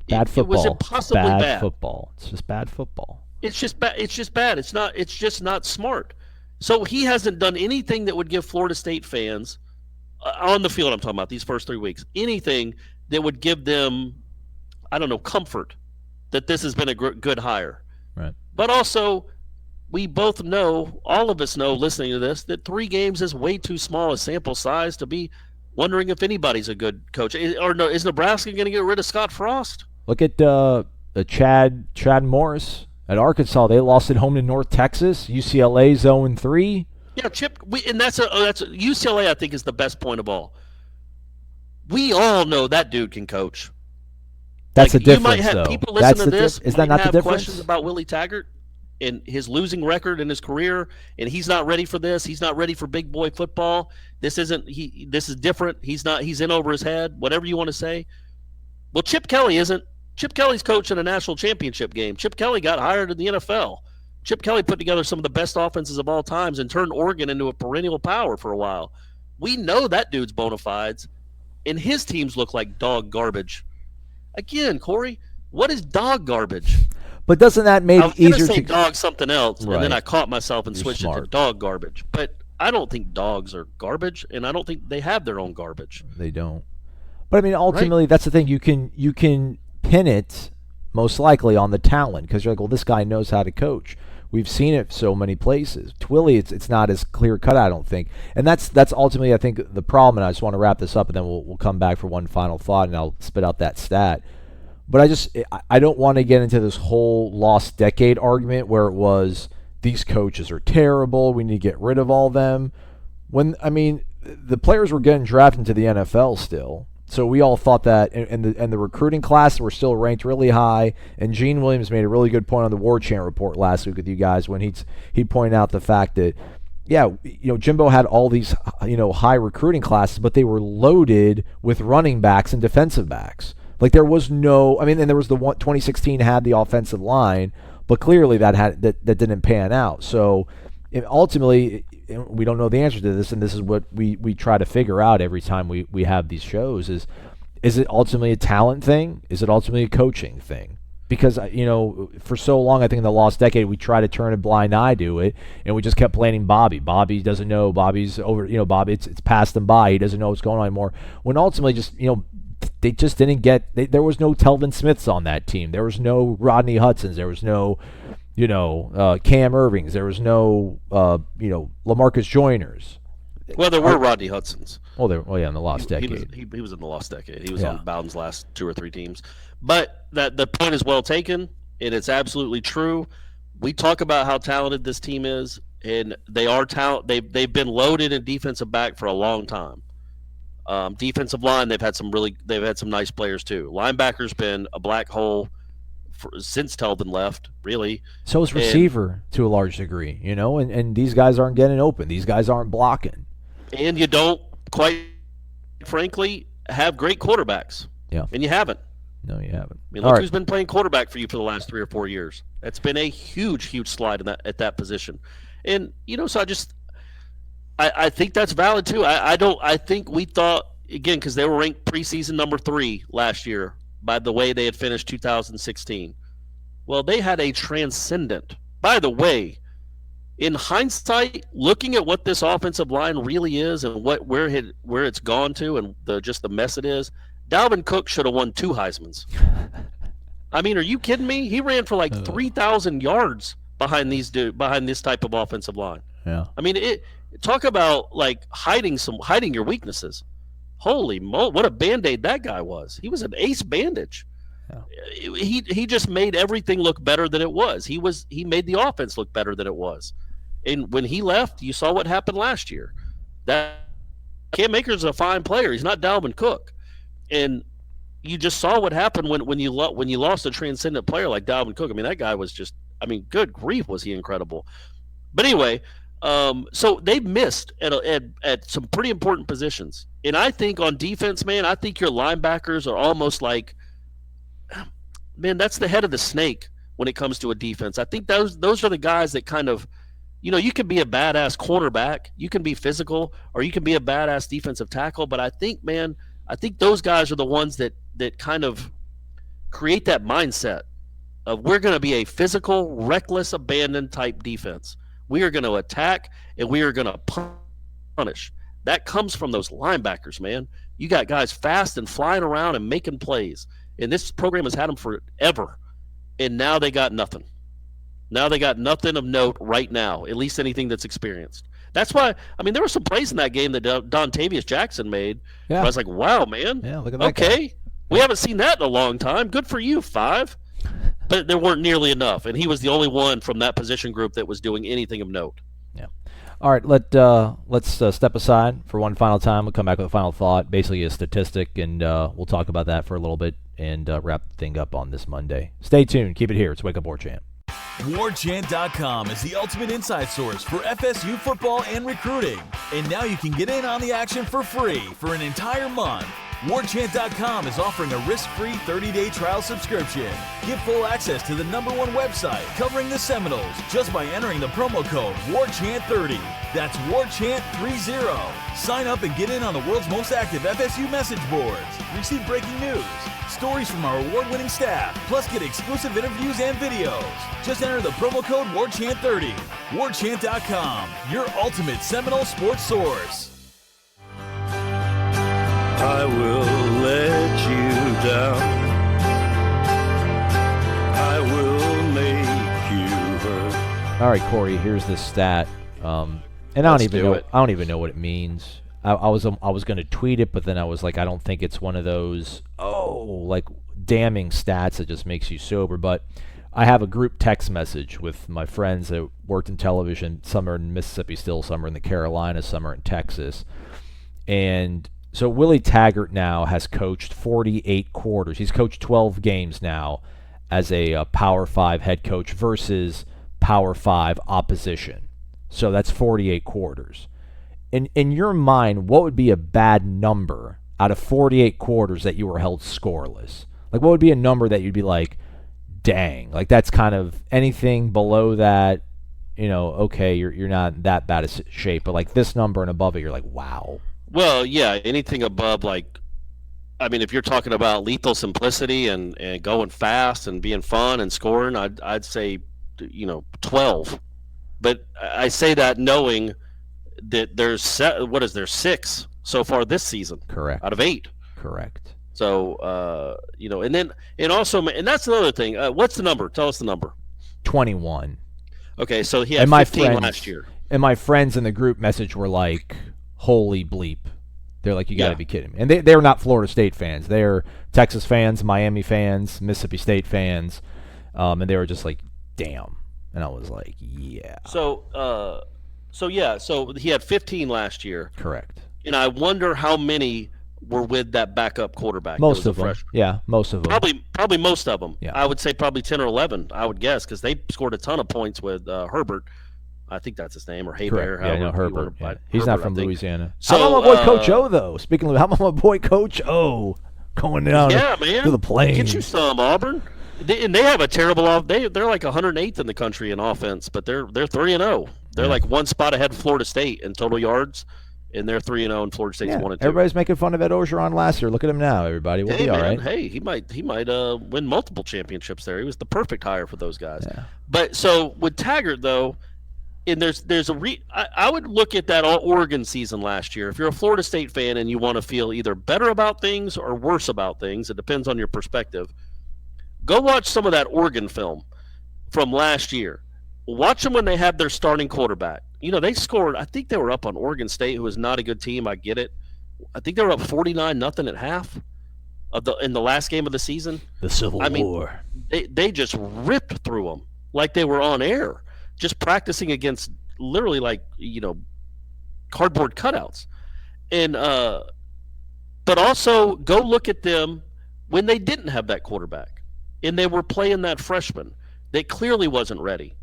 bad football. It was impossibly bad football. It's just bad football. It's just bad. It's just bad. It's just not smart. So he hasn't done anything that would give Florida State fans on the field, I'm talking about these first 3 weeks, anything that would give them, comfort that this has been a good hire. Right. But also, we both know, all of us know listening to this, that 3 games is way too small a sample size to be wondering if anybody's a good coach. Or no, is Nebraska going to get rid of Scott Frost? Look at Chad Morris. At Arkansas, they lost at home to North Texas. UCLA's 0-3. Yeah, Chip, and that's UCLA. I think is the best point of all. We all know that dude can coach. That's a difference, you might have though. People listen to this. Is that not the difference? Questions about Willie Taggart and his losing record in his career, and he's not ready for this. He's not ready for big boy football. This isn't. This is different. He's not. He's in over his head. Whatever you want to say. Well, Chip Kelly isn't. Chip Kelly's coaching a national championship game. Chip Kelly got hired in the NFL. Chip Kelly put together some of the best offenses of all times and turned Oregon into a perennial power for a while. We know that dude's bona fides, and his teams look like dog garbage. Again, Corey, what is dog garbage? But doesn't that make I it was going to easier say to dog something else, Right. and then I caught myself and You're switched it to smart. dog garbage. But I don't think dogs are garbage, and I don't think they have their own garbage. They don't. But I mean, ultimately, that's the thing. You can pin it most likely on the talent because you're like, well, this guy knows how to coach. We've seen it so many places. Twilly, it's not as clear cut, I don't think. And that's ultimately, I think, the problem. And I just want to wrap this up, and then we'll come back for one final thought, and I'll spit out that stat. But I don't want to get into this whole lost decade argument where it was these coaches are terrible. We need to get rid of all them. When I mean, the players were getting drafted into the NFL still. So we all thought that, and the recruiting class were still ranked really high. And Gene Williams made a really good point on the War Chant report last week with you guys when he pointed out the fact that, yeah, Jimbo had all these high recruiting classes, but they were loaded with running backs and defensive backs. Like there was no, I mean, and there was the 2016 had the offensive line, but clearly that didn't pan out. So ultimately, we don't know the answer to this, and this is what we try to figure out every time we have these shows is it ultimately a talent thing? Is it ultimately a coaching thing? Because, for so long, I think in the lost decade, we try to turn a blind eye to it, and we just kept blaming Bobby. Bobby doesn't know. Bobby's over, Bobby, it's passed him by. He doesn't know what's going on anymore. When ultimately just, they just didn't get, there was no Telvin Smiths on that team. There was no Rodney Hudsons. There was no, Cam Irvings. There was no, LaMarcus Joyners. Well, there were Rodney Hudsons. In the lost decade. He was in the lost decade. He was Yeah. on Bowden's last 2 or 3 teams. But the point is well taken, and it's absolutely true. We talk about how talented this team is, and they are they've been loaded in defensive back for a long time. Defensive line, they've had some nice players too. Linebacker's been a black hole since Telvin left, really. So is receiver to a large degree, and these guys aren't getting open. These guys aren't blocking. And you don't, quite frankly, have great quarterbacks. Yeah. And you haven't. No, you haven't. I mean, look who's been playing quarterback for you for the last 3 or 4 years. That's been a huge, huge slide at that position. And, so I think that's valid too. I think we thought, again, because they were ranked preseason number 3 last year by the way they had finished 2016. Well, they had a transcendent. By the way, in hindsight, looking at what this offensive line really is and where it's gone to and just the mess it is, Dalvin Cook should have won 2 Heismans. I mean, are you kidding me? He ran for like 3,000 yards behind this type of offensive line. Yeah. I mean, talk about like hiding your weaknesses. Holy moly, what a Band-Aid that guy was. He was an ace bandage. Yeah. He just made everything look better than it was. He made the offense look better than it was. And when he left, you saw what happened last year. That Cam Akers is a fine player. He's not Dalvin Cook. And you just saw what happened when you lost a transcendent player like Dalvin Cook. I mean, that guy was just, good grief, was he incredible. But anyway, so they missed at some pretty important positions. And I think on defense, man, I think your linebackers are almost like, man, that's the head of the snake when it comes to a defense. I think those are the guys that kind of, you can be a badass cornerback, you can be physical, or you can be a badass defensive tackle. But I think, man, those guys are the ones that kind of create that mindset of we're going to be a physical, reckless, abandon type defense. We are going to attack and we are going to punish. That comes from those linebackers, man. You got guys fast and flying around and making plays. And this program has had them forever. And now they got nothing. Now they got nothing of note right now, at least anything that's experienced. That's why, there were some plays in that game that Dontavius Jackson made. Yeah. I was like, wow, man. Yeah, look at that okay. guy. We haven't seen that in a long time. Good for you, 5. But there weren't nearly enough. And he was the only one from that position group that was doing anything of note. Yeah. All right, let's step aside for one final time. We'll come back with a final thought, basically a statistic, and we'll talk about that for a little bit and wrap the thing up on this Monday. Stay tuned. Keep it here. It's Wake Up War Chant. WarChant.com is the ultimate inside source for FSU football and recruiting. And now you can get in on the action for free for an entire month. WarChant.com is offering a risk-free 30-day trial subscription. Get full access to the #1 website covering the Seminoles just by entering the promo code WarChant30. That's WarChant30. Sign up and get in on the world's most active FSU message boards. Receive breaking news, stories from our award-winning staff, plus get exclusive interviews and videos. Just enter the promo code WarChant30. WarChant.com, your ultimate Seminole sports source. I will let you down. I will make you hurt. All right, Corey. Here's this stat, and I don't even know what it means. I was going to tweet it, but then I was like, I don't think it's one of those like damning stats that just makes you sober. But I have a group text message with my friends that worked in television. Some are in Mississippi still, some are in the Carolinas, some are in Texas, and so Willie Taggart now has coached 48 quarters. He's coached 12 games now as a Power 5 head coach versus Power 5 opposition. So that's 48 quarters. In your mind, what would be a bad number out of 48 quarters that you were held scoreless? Like, what would be a number that you'd be like, dang, like that's kind of anything below that, okay, you're not that bad of shape, but like this number and above it, you're like, wow. Well, yeah, anything above if you're talking about lethal simplicity and going fast and being fun and scoring, I'd say 12. But I say that knowing that there's 6 so far this season. Correct. Out of 8. Correct. So and that's another thing. What's the number? Tell us the number. 21. Okay, so he had 15 last year. And my friends in the group message were like, holy bleep. They're like, you got to be kidding me. And they're not Florida State fans. They're Texas fans, Miami fans, Mississippi State fans. And they were just like, damn. And I was like, yeah. So he had 15 last year. Correct. And I wonder how many were with that backup quarterback. Most of them. Yeah, most of them. Probably most of them. Yeah. I would say probably 10 or 11, I would guess, because they scored a ton of points with Herbert. I think that's his name, or Haybear. Yeah, no, Herbert. Yeah. He's Herbert, not from Louisiana. So, how about my boy Coach O, though? Speaking of, how about my boy Coach O going down to the plane? Get you some, Auburn. They have a terrible they're like 108th in the country in offense, but they're 3-0. They're like one spot ahead of Florida State in total yards, and they're 3-0, and Florida State's 1-2. Everybody's making fun of Ed Orgeron last year. Look at him now, everybody. We'll be all right. Hey, he might win multiple championships there. He was the perfect hire for those guys. Yeah. But so with Taggart though. And I would look at that Oregon season last year. If you're a Florida State fan and you want to feel either better about things or worse about things, it depends on your perspective. Go watch some of that Oregon film from last year. Watch them when they had their starting quarterback. They scored. I think they were up on Oregon State, who is not a good team. I get it. I think they were up 49-0 at half in the last game of the season. The Civil War. They just ripped through them like they were on air. Just practicing against literally cardboard cutouts. And but also go look at them when they didn't have that quarterback and they were playing that freshman that clearly wasn't ready.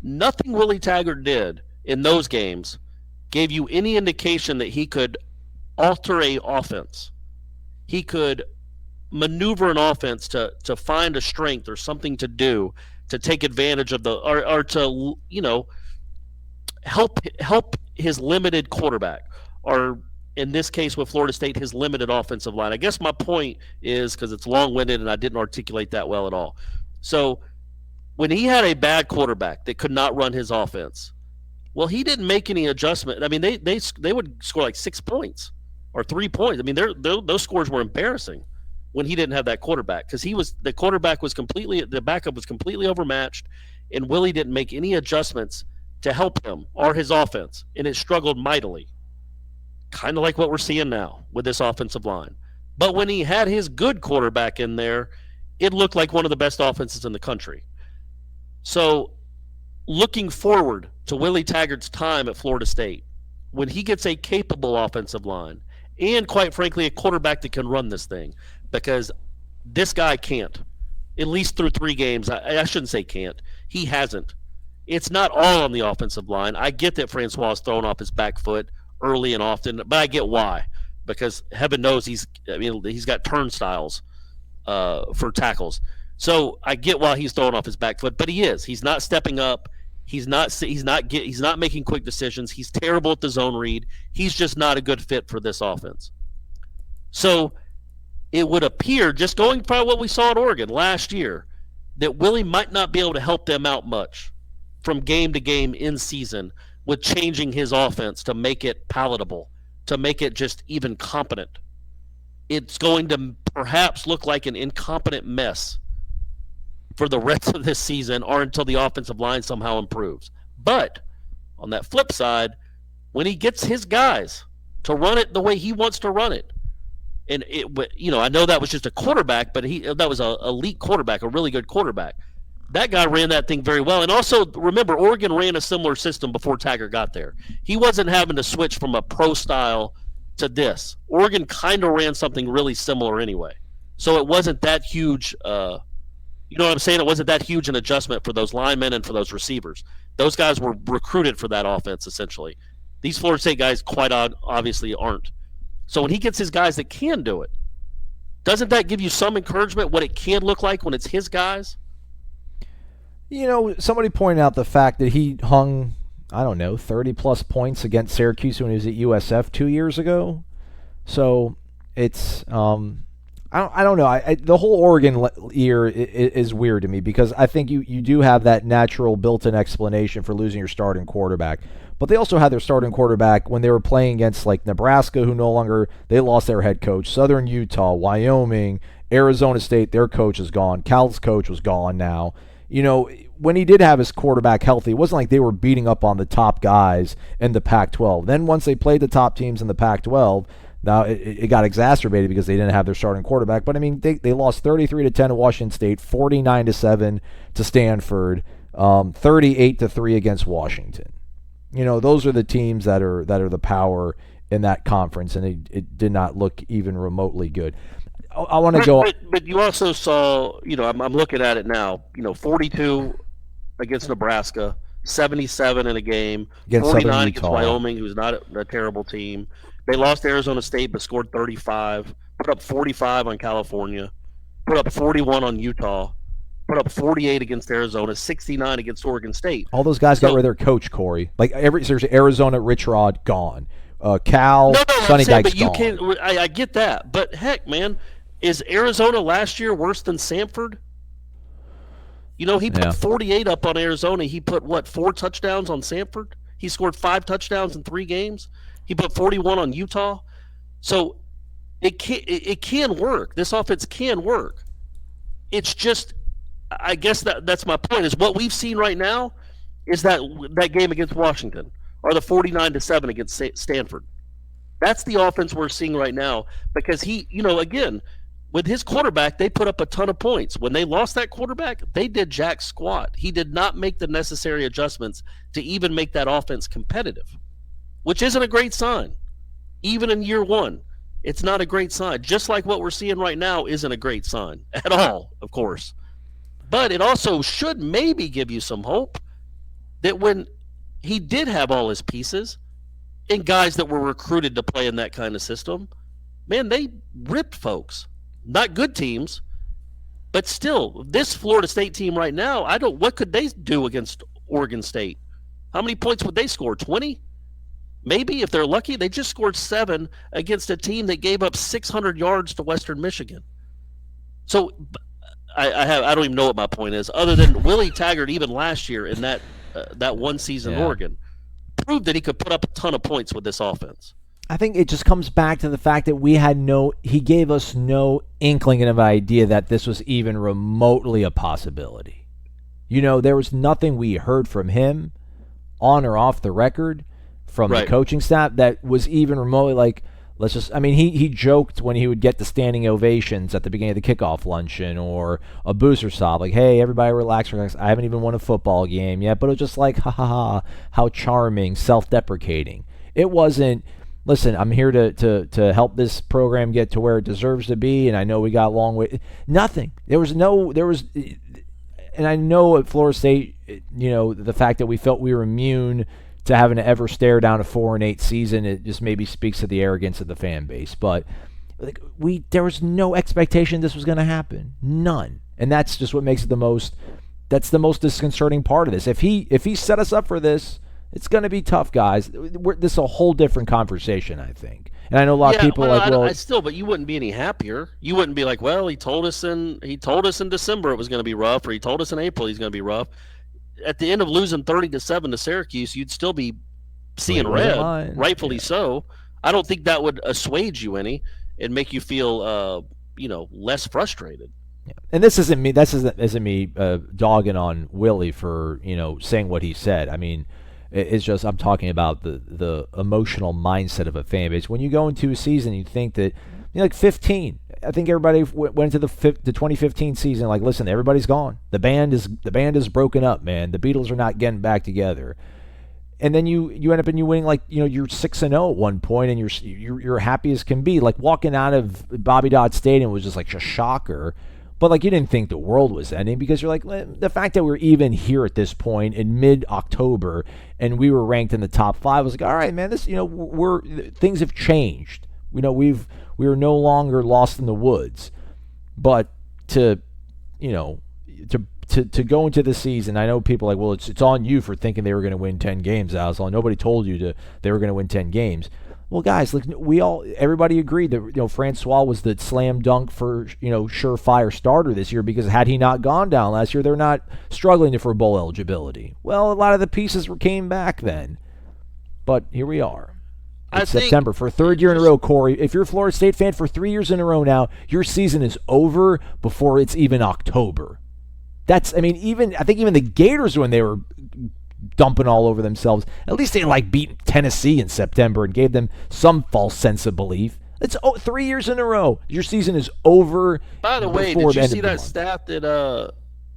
Nothing Willie Taggart did in those games gave you any indication that he could alter a offense. He could maneuver an offense to find a strength or something to do to take advantage of or to help his limited quarterback, or in this case with Florida State, his limited offensive line. I guess my point is, because it's long-winded and I didn't articulate that well at all. So when he had a bad quarterback that could not run his offense, well, he didn't make any adjustment. I mean, they would score like 6 points or 3 points. I mean, those scores were embarrassing when he didn't have that quarterback, because the backup was completely overmatched, and Willie didn't make any adjustments to help him or his offense, and it struggled mightily. Kind of like what we're seeing now with this offensive line. But when he had his good quarterback in there, it looked like one of the best offenses in the country. So looking forward to Willie Taggart's time at Florida State, when he gets a capable offensive line and, quite frankly, a quarterback that can run this thing, because this guy can't, at least through 3 games. I shouldn't say can't. He hasn't. It's not all on the offensive line. I get that Francois is throwing off his back foot early and often, but I get why. because heaven knows he's got turnstiles for tackles. So I get why he's throwing off his back foot, but he's not stepping up. He's not making quick decisions. He's terrible at the zone read. He's just not a good fit for this offense. So it would appear, just going by what we saw at Oregon last year, that Willie might not be able to help them out much from game to game in season with changing his offense to make it palatable, to make it just even competent. It's going to perhaps look like an incompetent mess for the rest of this season or until the offensive line somehow improves. But on that flip side, when he gets his guys to run it the way he wants to run it, and I know that was just a quarterback, but that was an elite quarterback, a really good quarterback. That guy ran that thing very well. And also, remember, Oregon ran a similar system before Taggart got there. He wasn't having to switch from a pro style to this. Oregon kind of ran something really similar anyway. So it wasn't that huge, you know what I'm saying? It wasn't that huge an adjustment for those linemen and for those receivers. Those guys were recruited for that offense, essentially. These Florida State guys quite obviously aren't. So when he gets his guys that can do it, doesn't that give you some encouragement what it can look like when it's his guys? Somebody pointed out the fact that he hung, 30-plus points against Syracuse when he was at USF 2 years ago. So it's, I don't know. The whole Oregon year is weird to me because I think you do have that natural built-in explanation for losing your starting quarterback. But they also had their starting quarterback when they were playing against like Nebraska, who they lost their head coach, Southern Utah, Wyoming, Arizona State, their coach is gone. Cal's coach was gone now. When he did have his quarterback healthy, it wasn't like they were beating up on the top guys in the Pac-12. Then once they played the top teams in the Pac-12, now it got exacerbated because they didn't have their starting quarterback. But I mean, they lost 33-10 to Washington State, 49-7 to Stanford, 38-3 against Washington. Those are the teams that are the power in that conference, and it did not look even remotely good. I want to go. But you also saw, I'm looking at it now. 42 against Nebraska, 77 in a game, against 49 against Wyoming, who's not a terrible team. They lost to Arizona State, but scored 35. Put up 45 on California. Put up 41 on Utah. Put up 48 against Arizona, 69 against Oregon State. All those guys got rid of their coach, Corey. Like seriously, Arizona, Rich Rod gone. Cal, Sonny Dykes gone. I get that, but heck, man, is Arizona last year worse than Samford? He put 48 up on Arizona. He put 4 touchdowns on Samford. He scored 5 touchdowns in 3 games. He put 41 on Utah. So it can work. This offense can work. It's just, I guess that's my point, is what we've seen right now is that game against Washington or the 49-7 against Stanford. That's the offense we're seeing right now because he, again, with his quarterback, they put up a ton of points. When they lost that quarterback, they did jack squat. He did not make the necessary adjustments to even make that offense competitive, which isn't a great sign. Even in year one, it's not a great sign. Just like what we're seeing right now isn't a great sign at all, of course. But it also should maybe give you some hope that when he did have all his pieces and guys that were recruited to play in that kind of system, man, they ripped folks. Not good teams, but still, this Florida State team right now, what could they do against Oregon State? How many points would they score? 20? Maybe if they're lucky. They just scored 7 against a team that gave up 600 yards to Western Michigan. So I don't even know what my point is, other than Willie Taggart, even last year in that one season in Oregon, proved that he could put up a ton of points with this offense. I think it just comes back to the fact that he gave us no inkling of an idea that this was even remotely a possibility. There was nothing we heard from him on or off the record from the coaching staff that was even remotely like, he joked when he would get the standing ovations at the beginning of the kickoff luncheon or a booster stop, like, hey, everybody relax. I haven't even won a football game yet, but it was just like, ha ha ha, how charming, self-deprecating. It wasn't, listen, I'm here to help this program get to where it deserves to be, and I know we got a long way. Nothing. And I know at Florida State, the fact that we felt we were immune to having to ever stare down a 4-8 season. It just maybe speaks to the arrogance of the fan base. But like, there was no expectation this was going to happen, none, and that's just what makes it the most. That's the most disconcerting part of this. If he set us up for this, it's going to be tough, guys. This is a whole different conversation, I think. And I know a lot of people but you wouldn't be any happier. You wouldn't be like, well, he told us in December it was going to be rough, or he told us in April he's going to be rough. At the end of losing 30-7 to Syracuse, you'd still be seeing red, rightfully so. I don't think that would assuage you any and make you feel, less frustrated. Yeah. And this isn't me. This isn't me dogging on Willie for saying what he said. I mean, it's just I'm talking about the emotional mindset of a fan base. When you go into a season, you think that like 15. I think everybody went into the 2015 season like, listen, everybody's gone. The band is broken up, man. The Beatles are not getting back together. And then you end up you winning, like, you're 6-0 at one point, and you're happy as can be. Like, walking out of Bobby Dodd Stadium was just like a shocker. But like, you didn't think the world was ending, because you're like, the fact that we're even here at this point in mid-October and we were ranked in the top 5 was like, all right, man, this things have changed. We are no longer lost in the woods. But to go into the season, I know people are like, well, it's on you for thinking they were going to win 10 games, Aslan. Nobody told you they were going to win 10 games. Well, guys, like, everybody agreed that Francois was the slam dunk for surefire starter this year, because had he not gone down last year, they're not struggling for bowl eligibility. Well, a lot of the pieces came back then, but here we are. It's September for a third year in a row, Corey. If you're a Florida State fan for 3 years in a row now, your season is over before it's even October. I think even the Gators, when they were dumping all over themselves, at least they beat Tennessee in September and gave them some false sense of belief. It's 3 years in a row. Your season is over. By the way, did you see that stat that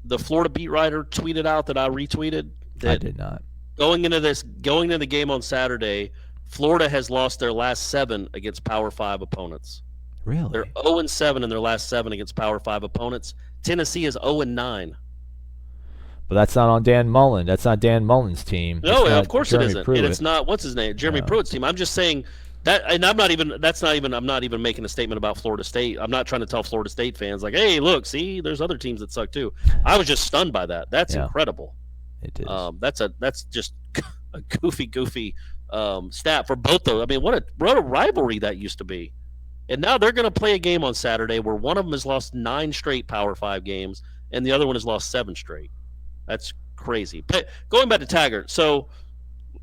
the Florida beat writer tweeted out that I retweeted? I did not. Going into the game on Saturday, Florida has lost their last 7 against Power 5 opponents. Really? They're 0-7 in their last 7 against Power 5 opponents. Tennessee is 0-9. But that's not on Dan Mullen. That's not Dan Mullen's team. No, of course it isn't. And it's not what's his name, Jeremy Pruitt's team. I'm just saying that, and I'm not even making a statement about Florida State. I'm not trying to tell Florida State fans like, hey, look, see, there's other teams that suck too. I was just stunned by that. That's incredible. It is. That's just a goofy stat for both those. I mean, what a rivalry that used to be. And now they're going to play a game on Saturday where one of them has lost 9 straight Power 5 games and the other one has lost 7 straight. That's crazy. But going back to Taggart, so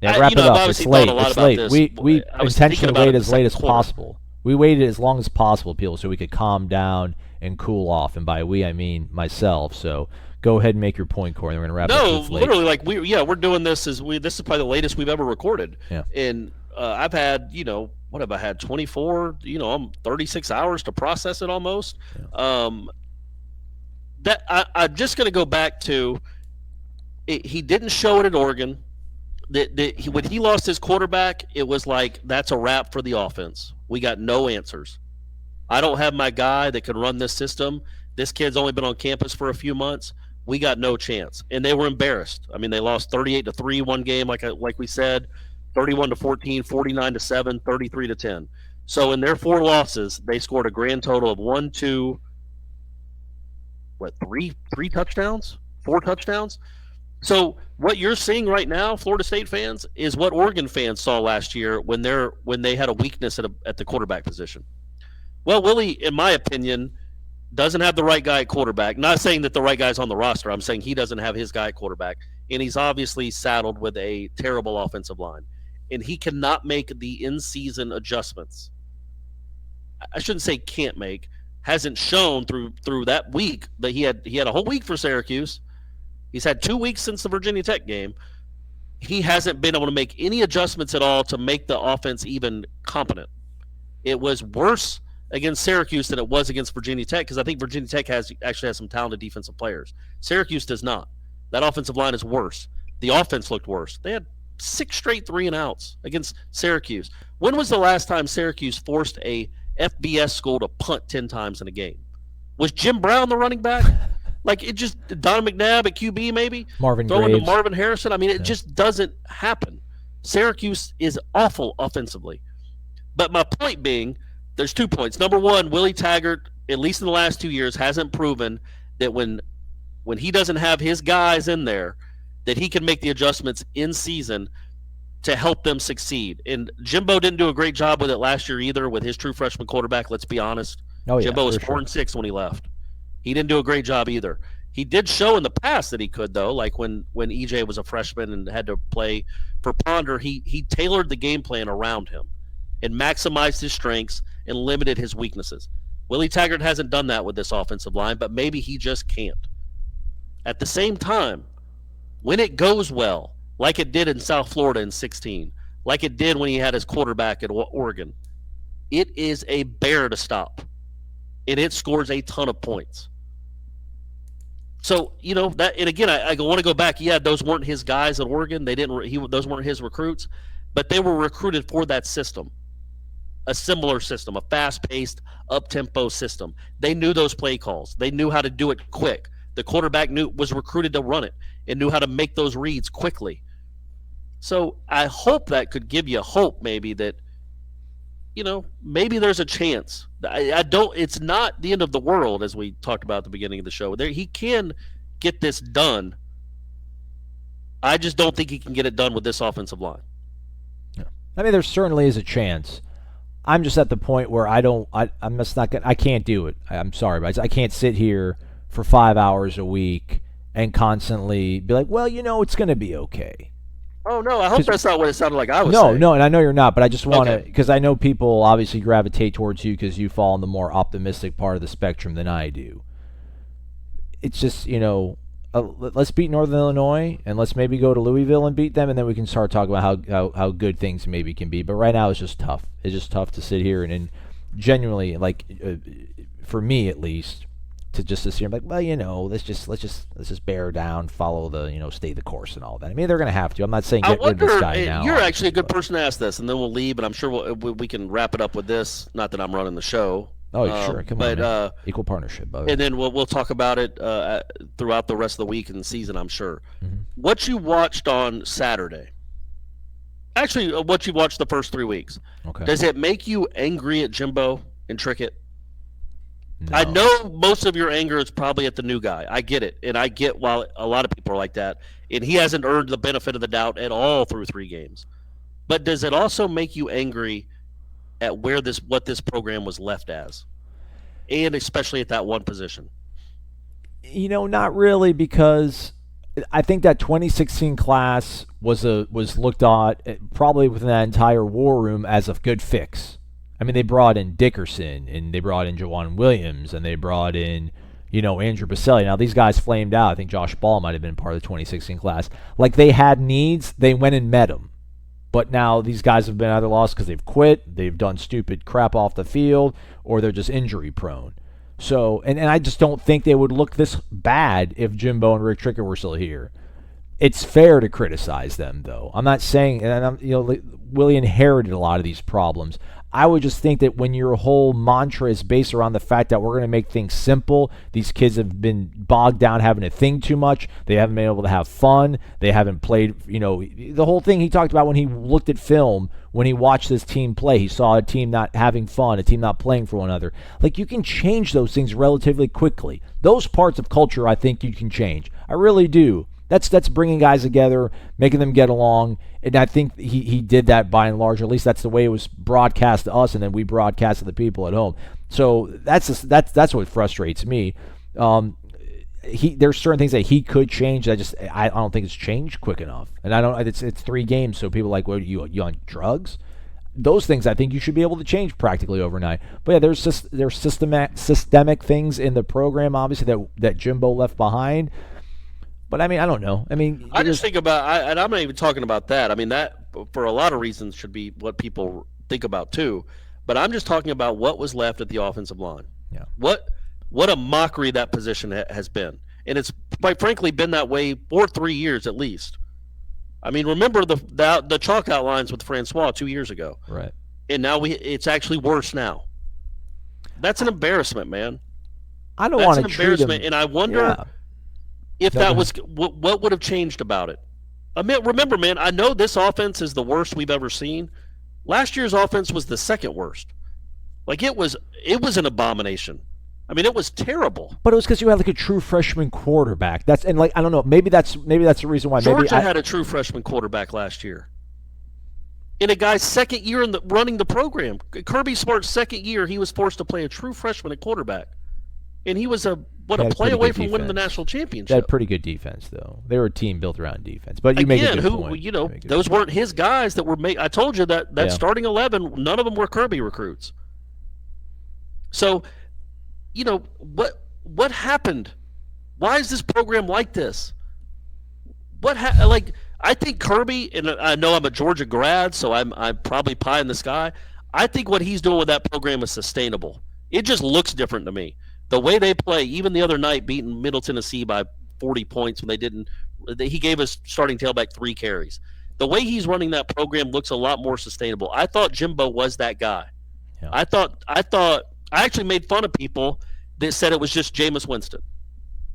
wrap it up. It's late. It's late. We intentionally waited as late as possible. We waited as long as possible, people, so we could calm down and cool off. And by we, I mean myself. So go ahead and make your point, Corey. We're going to wrap it up. No, literally, we're doing this this is probably the latest we've ever recorded. Yeah. And I've had, what have I had? 24, I'm 36 hours to process it almost. Yeah. I'm just going to go back to he didn't show it at Oregon. When he lost his quarterback, it was like, that's a wrap for the offense. We got no answers. I don't have my guy that can run this system. This kid's only been on campus for a few months. We got no chance. And they were embarrassed. I mean, they lost 38-3 one game, like we said, 31-14, 49-7, 33-10. So in their 4 losses, they scored a grand total of 3 touchdowns? 4 touchdowns? So what you're seeing right now, Florida State fans, is what Oregon fans saw last year when they had a weakness at the quarterback position. Well, Willie, in my opinion, doesn't have the right guy at quarterback. Not saying that the right guy's on the roster. I'm saying he doesn't have his guy at quarterback. And he's obviously saddled with a terrible offensive line. And he cannot make the in-season adjustments. I shouldn't say can't make. Hasn't shown through that week that he had a whole week for Syracuse. He's had 2 weeks since the Virginia Tech game. He hasn't been able to make any adjustments at all to make the offense even competent. It was worse against Syracuse than it was against Virginia Tech, because I think Virginia Tech actually has some talented defensive players. Syracuse does not. That offensive line is worse. The offense looked worse. They had 6 straight 3-and-outs against Syracuse. When was the last time Syracuse forced a FBS school to punt 10 times in a game? Was Jim Brown the running back? Like, it just, Donovan McNabb at QB maybe? Marvin Throwing Graves. to Marvin Harrison. I mean, it just doesn't happen. Syracuse is awful offensively. But my point being, there's 2 points. Number one, Willie Taggart, at least in the last 2 years, hasn't proven that when he doesn't have his guys in there, that he can make the adjustments in season to help them succeed. And Jimbo didn't do a great job with it last year either with his true freshman quarterback, let's be honest. Oh, yeah, Jimbo was for 4-6 when he left. He didn't do a great job either. He did show in the past that he could, though, like when EJ was a freshman and had to play for Ponder, he tailored the game plan around him and maximized his strengths and limited his weaknesses. Willie Taggart hasn't done that with this offensive line, but maybe he just can't. At the same time, when it goes well, like it did in South Florida in 16, like it did when he had his quarterback at Oregon, it is a bear to stop, and it scores a ton of points. So, that, and again, I want to go back. Yeah, those weren't his guys at Oregon. Those weren't his recruits, but they were recruited for that system, a similar system, a fast-paced, up-tempo system. They knew those play calls. They knew how to do it quick. The quarterback was recruited to run it and knew how to make those reads quickly. So I hope that could give you hope, maybe that, maybe there's a chance. It's not the end of the world, as we talked about at the beginning of the show. He can get this done. I just don't think he can get it done with this offensive line. Yeah. I mean, there certainly is a chance. I'm just at the point where I'm just not I can't do it. I'm sorry, but I can't sit here for 5 hours a week and constantly be like, well, it's going to be okay. Oh, no, I hope that's not what it sounded like I was saying. No, and I know you're not, but I just want to, Okay. because I know people obviously gravitate towards you because you fall on the more optimistic part of the spectrum than I do. It's just, let's beat Northern Illinois, and let's maybe go to Louisville and beat them, and then we can start talking about how good things maybe can be. But right now it's just tough. It's just tough to sit here and genuinely, like, for me at least, to just sit here and be like, well, let's just bear down, follow the, stay the course and all that. I mean, they're going to have to. I'm not saying get rid of this guy now. You're actually a good person to ask this, and then we'll leave, and I'm sure we can wrap it up with this. Not that I'm running the show. Oh, sure. Come on, man. Equal partnership. And then we'll talk about it throughout the rest of the week and the season, I'm sure. Mm-hmm. What you watched on Saturday, actually what you watched the first 3 weeks, Okay. does it make you angry at Jimbo and Trickett? No. I know most of your anger is probably at the new guy. I get it. And I get why a lot of people are like that. And he hasn't earned the benefit of the doubt at all through 3 games. But does it also make you angry at what this program was left as? And especially at that one position? Not really, because I think that 2016 class was looked at probably within that entire war room as a good fix. I mean, they brought in Dickerson, and they brought in Jawan Williams, and they brought in, Andrew Baselli. Now, these guys flamed out. I think Josh Ball might have been part of the 2016 class. Like, they had needs. They went and met them. But now these guys have been either lost because they've quit, they've done stupid crap off the field, or they're just injury prone. So, and I just don't think they would look this bad if Jimbo and Rick Trickett were still here. It's fair to criticize them, though. I'm not saying, and Willie inherited a lot of these problems. I would just think that when your whole mantra is based around the fact that we're going to make things simple, these kids have been bogged down having to think too much. They haven't been able to have fun. They haven't played, the whole thing he talked about when he looked at film, when he watched this team play, he saw a team not having fun, a team not playing for one another. Like, you can change those things relatively quickly. Those parts of culture, I think you can change. I really do. That's bringing guys together, making them get along, and I think he did that by and large. At least that's the way it was broadcast to us, and then we broadcast to the people at home. So that's what frustrates me. There's certain things that he could change. I don't think it's changed quick enough, and it's 3 games, so people are like, what, you on drugs? Those things I think you should be able to change practically overnight. But yeah, there's systemic things in the program, obviously that Jimbo left behind. But, I mean, I don't know. I mean, I just think about, and I'm not even talking about that. I mean, that, for a lot of reasons, should be what people think about, too. But I'm just talking about what was left at the offensive line. Yeah. What a mockery that position has been. And it's, quite frankly, been that way for 3 years at least. I mean, remember the chalk outlines with Francois 2 years ago. Right. And now it's actually worse now. That's an embarrassment, man. I don't want to treat him. And I wonder... Yeah. If that was what would have changed about it? I mean, remember, man, I know this offense is the worst we've ever seen. Last year's offense was the second worst. Like it was an abomination. I mean, it was terrible. But it was because you had like a true freshman quarterback. I don't know. Maybe that's the reason why. Georgia had a true freshman quarterback last year. In a guy's second year running the program, Kirby Smart's second year, he was forced to play a true freshman at quarterback, and he was a play away from winning the national championship. They had pretty good defense, though. They were a team built around defense. But you make a good point. Those weren't his guys that were made. I told you that starting 11, none of them were Kirby recruits. So, what happened? Why is this program like this? I think Kirby, and I know I'm a Georgia grad, so I'm probably pie in the sky. I think what he's doing with that program is sustainable. It just looks different to me. The way they play, even the other night, beating Middle Tennessee by 40 points when he gave us starting tailback 3 carries. The way he's running that program looks a lot more sustainable. I thought Jimbo was that guy. Yeah. I actually made fun of people that said it was just Jameis Winston.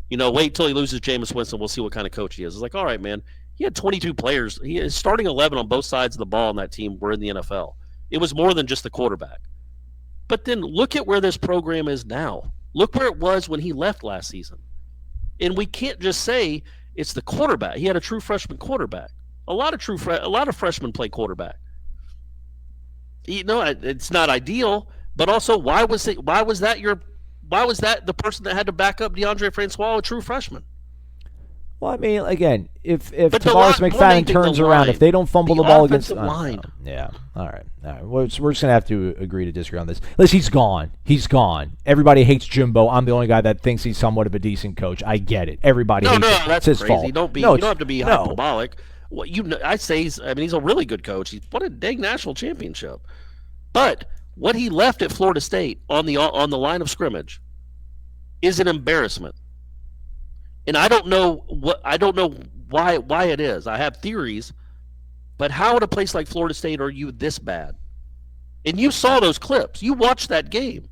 Wait till he loses Jameis Winston. We'll see what kind of coach he is. It's like, all right, man. He had 22 players. He is starting 11 on both sides of the ball on that team were in the NFL. It was more than just the quarterback. But then look at where this program is now. Look where it was when he left last season. And we can't just say it's the quarterback. He had a true freshman quarterback. A lot of freshmen play quarterback. It's not ideal, but also why was that the person that had to back up DeAndre Francois, a true freshman? Well, I mean, again, if Tavares McFadden turns around, if they don't fumble the ball against line. Yeah. All right. We're just going to have to agree to disagree on this. Listen, he's gone. He's gone. Everybody hates Jimbo. I'm the only guy that thinks he's somewhat of a decent coach. I get it. Everybody hates him. That's it's his crazy. fault. You don't have to be hyperbolic. Well, I say he's a really good coach. He's won a dang national championship. But what he left at Florida State on the line of scrimmage is an embarrassment. And I don't know why it is. I have theories, but how at a place like Florida State are you this bad? And you saw those clips. You watched that game.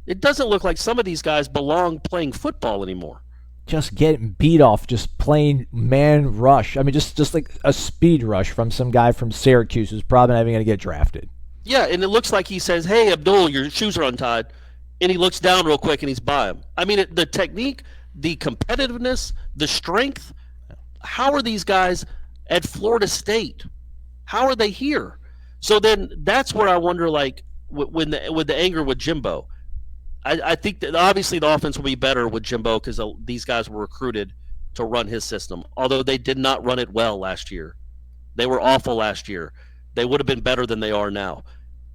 It doesn't look like some of these guys belong playing football anymore. Just getting beat off, just plain man rush. I mean, just like a speed rush from some guy from Syracuse who's probably not even going to get drafted. Yeah, and it looks like he says, "Hey, Abdul, your shoes are untied," and he looks down real quick and he's by him. I mean, the technique, the competitiveness, the strength. How are these guys at Florida State? How are they here? So then that's where I wonder, like, with the anger with Jimbo. I think that obviously the offense will be better with Jimbo because these guys were recruited to run his system, although they did not run it well last year. They were awful last year. They would have been better than they are now.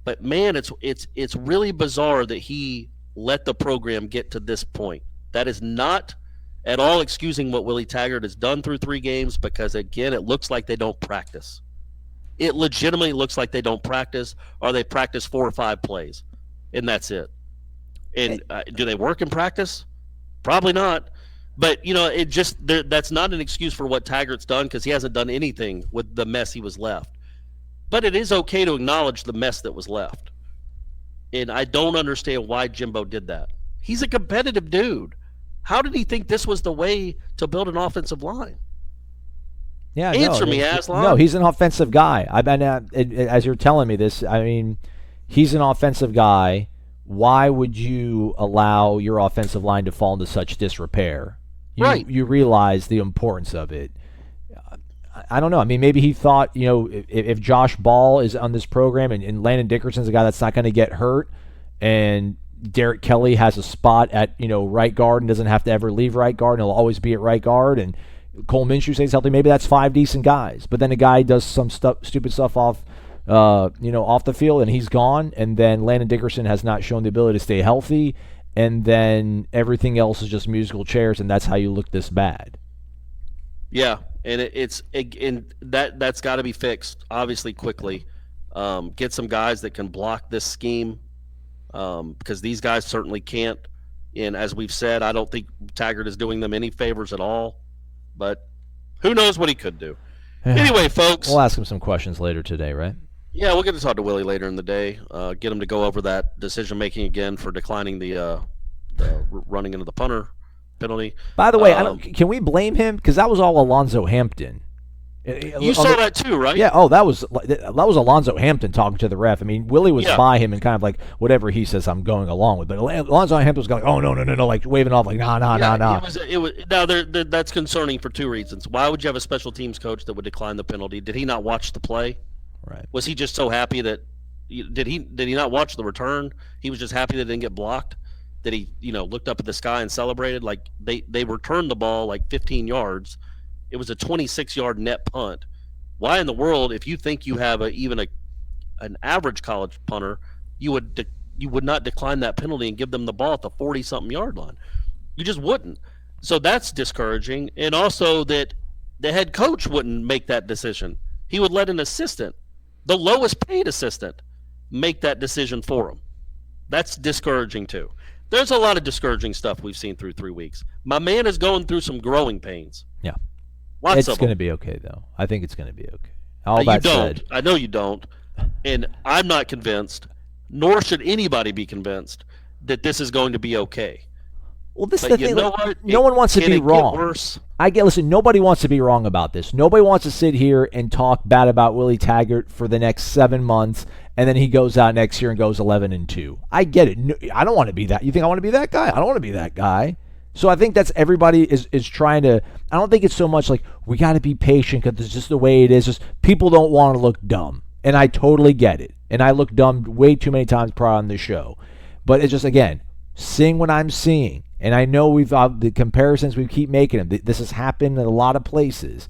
But, man, it's really bizarre that he let the program get to this point. That is not at all excusing what Willie Taggart has done through 3 games because, again, it looks like they don't practice. It legitimately looks like they don't practice, or they practice 4 or 5 plays, and that's it. And do they work in practice? Probably not. But, that's not an excuse for what Taggart's done because he hasn't done anything with the mess he was left. But it is okay to acknowledge the mess that was left. And I don't understand why Jimbo did that. He's a competitive dude. How did he think this was the way to build an offensive line? Yeah, Answer me, Aslan. No, he's an offensive guy. As you're telling me this, I mean, he's an offensive guy. Why would you allow your offensive line to fall into such disrepair? Right. You realize the importance of it. I don't know. I mean, maybe he thought, if Josh Ball is on this program and Landon Dickerson's a guy that's not going to get hurt, and Derek Kelly has a spot at, right guard and doesn't have to ever leave right guard, and he'll always be at right guard, and Cole Minshew stays healthy, maybe that's 5 decent guys. But then a guy does some stupid stuff off the field, and he's gone, and then Landon Dickerson has not shown the ability to stay healthy, and then everything else is just musical chairs, and that's how you look this bad. Yeah, and that's got to be fixed, obviously, quickly. Get some guys that can block this scheme, because these guys certainly can't. And as we've said, I don't think Taggart is doing them any favors at all. But who knows what he could do. Anyway, folks. We'll ask him some questions later today, right? Yeah, we'll get to talk to Willie later in the day. Get him to go over that decision-making again for declining the running into the punter penalty. By the way, can we blame him? Because that was all Alonzo Hampton. You saw that too, right? Yeah. Oh, that was Alonzo Hampton talking to the ref. I mean, Willie was by him and kind of like whatever he says, I'm going along with. But Alonzo Hampton was going, oh no, like waving off like nah. It was now that's concerning for two reasons. Why would you have a special teams coach that would decline the penalty? Did he not watch the play? Right. Was he just so happy that did he not watch the return? He was just happy that it didn't get blocked. That he looked up at the sky and celebrated. Like they returned the ball like 15 yards. It was a 26-yard net punt. Why in the world, if you think you have an average college punter, you would not decline that penalty and give them the ball at the 40-something yard line? You just wouldn't. So that's discouraging. And also that the head coach wouldn't make that decision. He would let an assistant, the lowest paid assistant, make that decision for him. That's discouraging too. There's a lot of discouraging stuff we've seen through 3 weeks. My man is going through some growing pains. Yeah. Lots it's going to be okay, though. I think it's going to be okay. All that said, I know you don't, and I'm not convinced, nor should anybody be convinced, that this is going to be okay. Well, this is the thing. No one wants to be wrong. Worse? Listen, nobody wants to be wrong about this. Nobody wants to sit here and talk bad about Willie Taggart for the next 7 months, and then he goes out next year and goes 11-2. I get it. No, I don't want to be that. You think I want to be that guy? I don't want to be that guy. So I think that's everybody is trying to. I don't think it's so much like we got to be patient because it's just the way it is. Just people don't want to look dumb, and I totally get it. And I look dumb way too many times prior on this show, but it's just again seeing what I'm seeing, and I know we've the comparisons we keep making them. This has happened in a lot of places.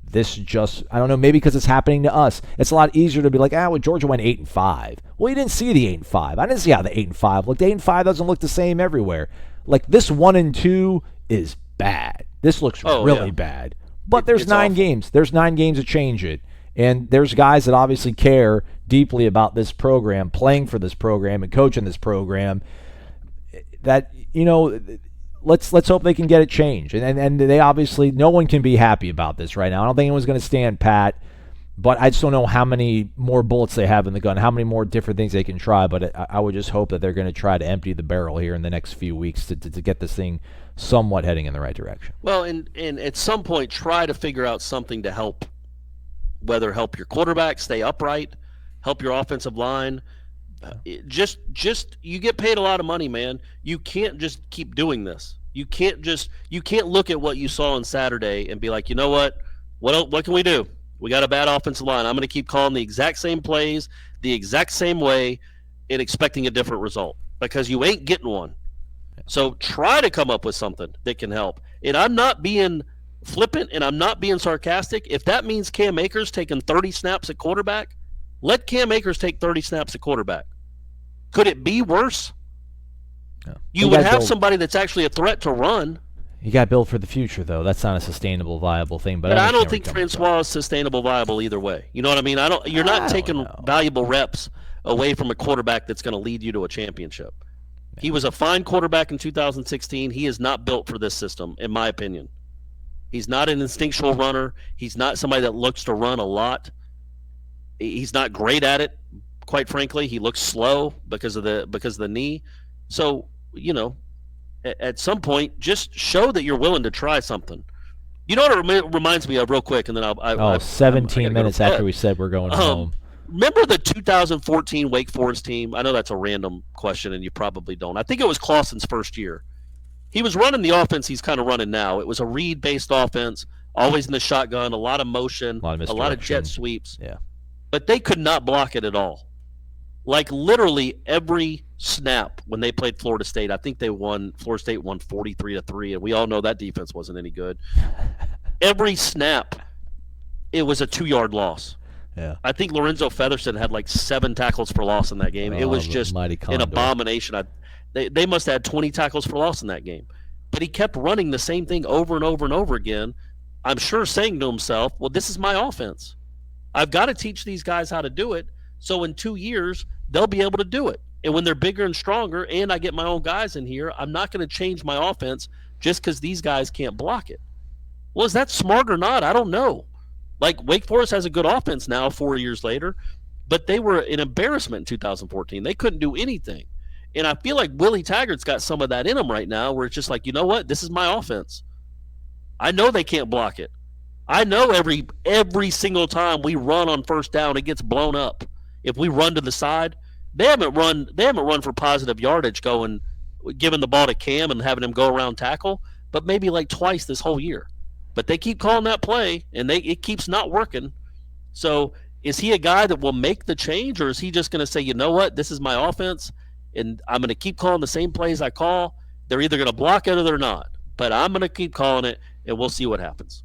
This just I don't know maybe because it's happening to us. It's a lot easier to be like well Georgia went 8-5. Well, you didn't see the 8-5. I didn't see how the 8-5 looked. The 8-5 doesn't look the same everywhere. Like this 1-2 is bad. This looks really bad. But there's 9 games. There's 9 games to change it. And there's guys that obviously care deeply about this program, playing for this program and coaching this program. That let's hope they can get it changed. And they obviously no one can be happy about this right now. I don't think anyone's going to stand pat. But I just don't know how many more bullets they have in the gun, how many more different things they can try. But I would just hope that they're going to try to empty the barrel here in the next few weeks to get this thing somewhat heading in the right direction. Well, and at some point, try to figure out something to help, whether help your quarterback stay upright, help your offensive line. Just you get paid a lot of money, man. You can't just keep doing this. You can't look at what you saw on Saturday and be like, you know what can we do? We got a bad offensive line. I'm going to keep calling the exact same plays, the exact same way, and expecting a different result because you ain't getting one. So try to come up with something that can help. And I'm not being flippant and I'm not being sarcastic. If that means Cam Akers taking 30 snaps at quarterback, let Cam Akers take 30 snaps at quarterback. Could it be worse? No. You would have somebody that's actually a threat to run. You got to build for the future, though. That's not a sustainable, viable thing. But I don't think Francois is sustainable, viable either way. You know what I mean? You're not taking valuable reps away from a quarterback that's going to lead you to a championship. No. He was a fine quarterback in 2016. He is not built for this system, in my opinion. He's not an instinctual runner. He's not somebody that looks to run a lot. He's not great at it, quite frankly. He looks slow because of the knee. So, at some point, just show that you're willing to try something. You know what it reminds me of real quick, and then 17 minutes after we said we're going home. Remember the 2014 Wake Forest team? I know that's a random question, and you probably don't. I think it was Clausen's first year. He was running the offense he's kind of running now. It was a read-based offense, always in the shotgun, a lot of motion, a lot of jet sweeps. Yeah. But they could not block it at all. Like literally every snap when they played Florida State, I think Florida State won 43-3, and we all know that defense wasn't any good. Every snap, it was a 2-yard loss. Yeah. I think Lorenzo Featherston had like 7 tackles for loss in that game. It was just an abomination. They must have had 20 tackles for loss in that game. But he kept running the same thing over and over and over again. I'm sure saying to himself, well, this is my offense. I've got to teach these guys how to do it. So in 2 years, they'll be able to do it. And when they're bigger and stronger and I get my own guys in here, I'm not going to change my offense just because these guys can't block it. Well, is that smart or not? I don't know. Like Wake Forest has a good offense now 4 years later, but they were an embarrassment in 2014. They couldn't do anything. And I feel like Willie Taggart's got some of that in him right now where it's just like, you know what? This is my offense. I know they can't block it. I know every single time we run on first down, it gets blown up. If we run to the side, they haven't run for positive yardage giving the ball to Cam and having him go around tackle, but maybe like twice this whole year. But they keep calling that play, and it keeps not working. So is he a guy that will make the change, or is he just going to say, you know what, this is my offense, and I'm going to keep calling the same plays I call? They're either going to block it or they're not. But I'm going to keep calling it, and we'll see what happens.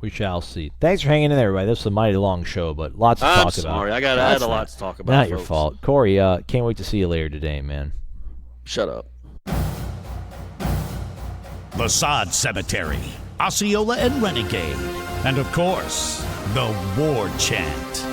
We shall see. Thanks for hanging in there, everybody. This was a mighty long show, but lots to talk about. I'm sorry. I had a lot to talk about. Not your folks. fault. Corey, can't wait to see you later today, man. Shut up. The Sod Cemetery, Osceola and Renegade, and of course, the War Chant.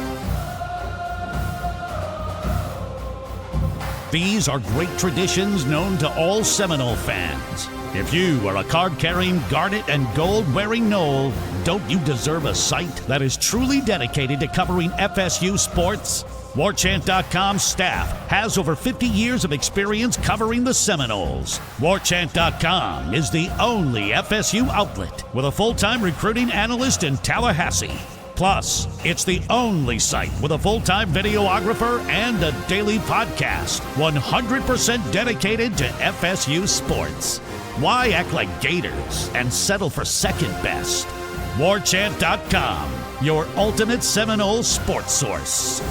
These are great traditions known to all Seminole fans. If you are a card-carrying, garnet and gold-wearing Knoll, don't you deserve a site that is truly dedicated to covering FSU sports? WarChant.com's staff has over 50 years of experience covering the Seminoles. WarChant.com is the only FSU outlet with a full-time recruiting analyst in Tallahassee. Plus, it's the only site with a full-time videographer and a daily podcast, 100% dedicated to FSU sports. Why act like Gators and settle for second best? WarChant.com, your ultimate Seminole sports source.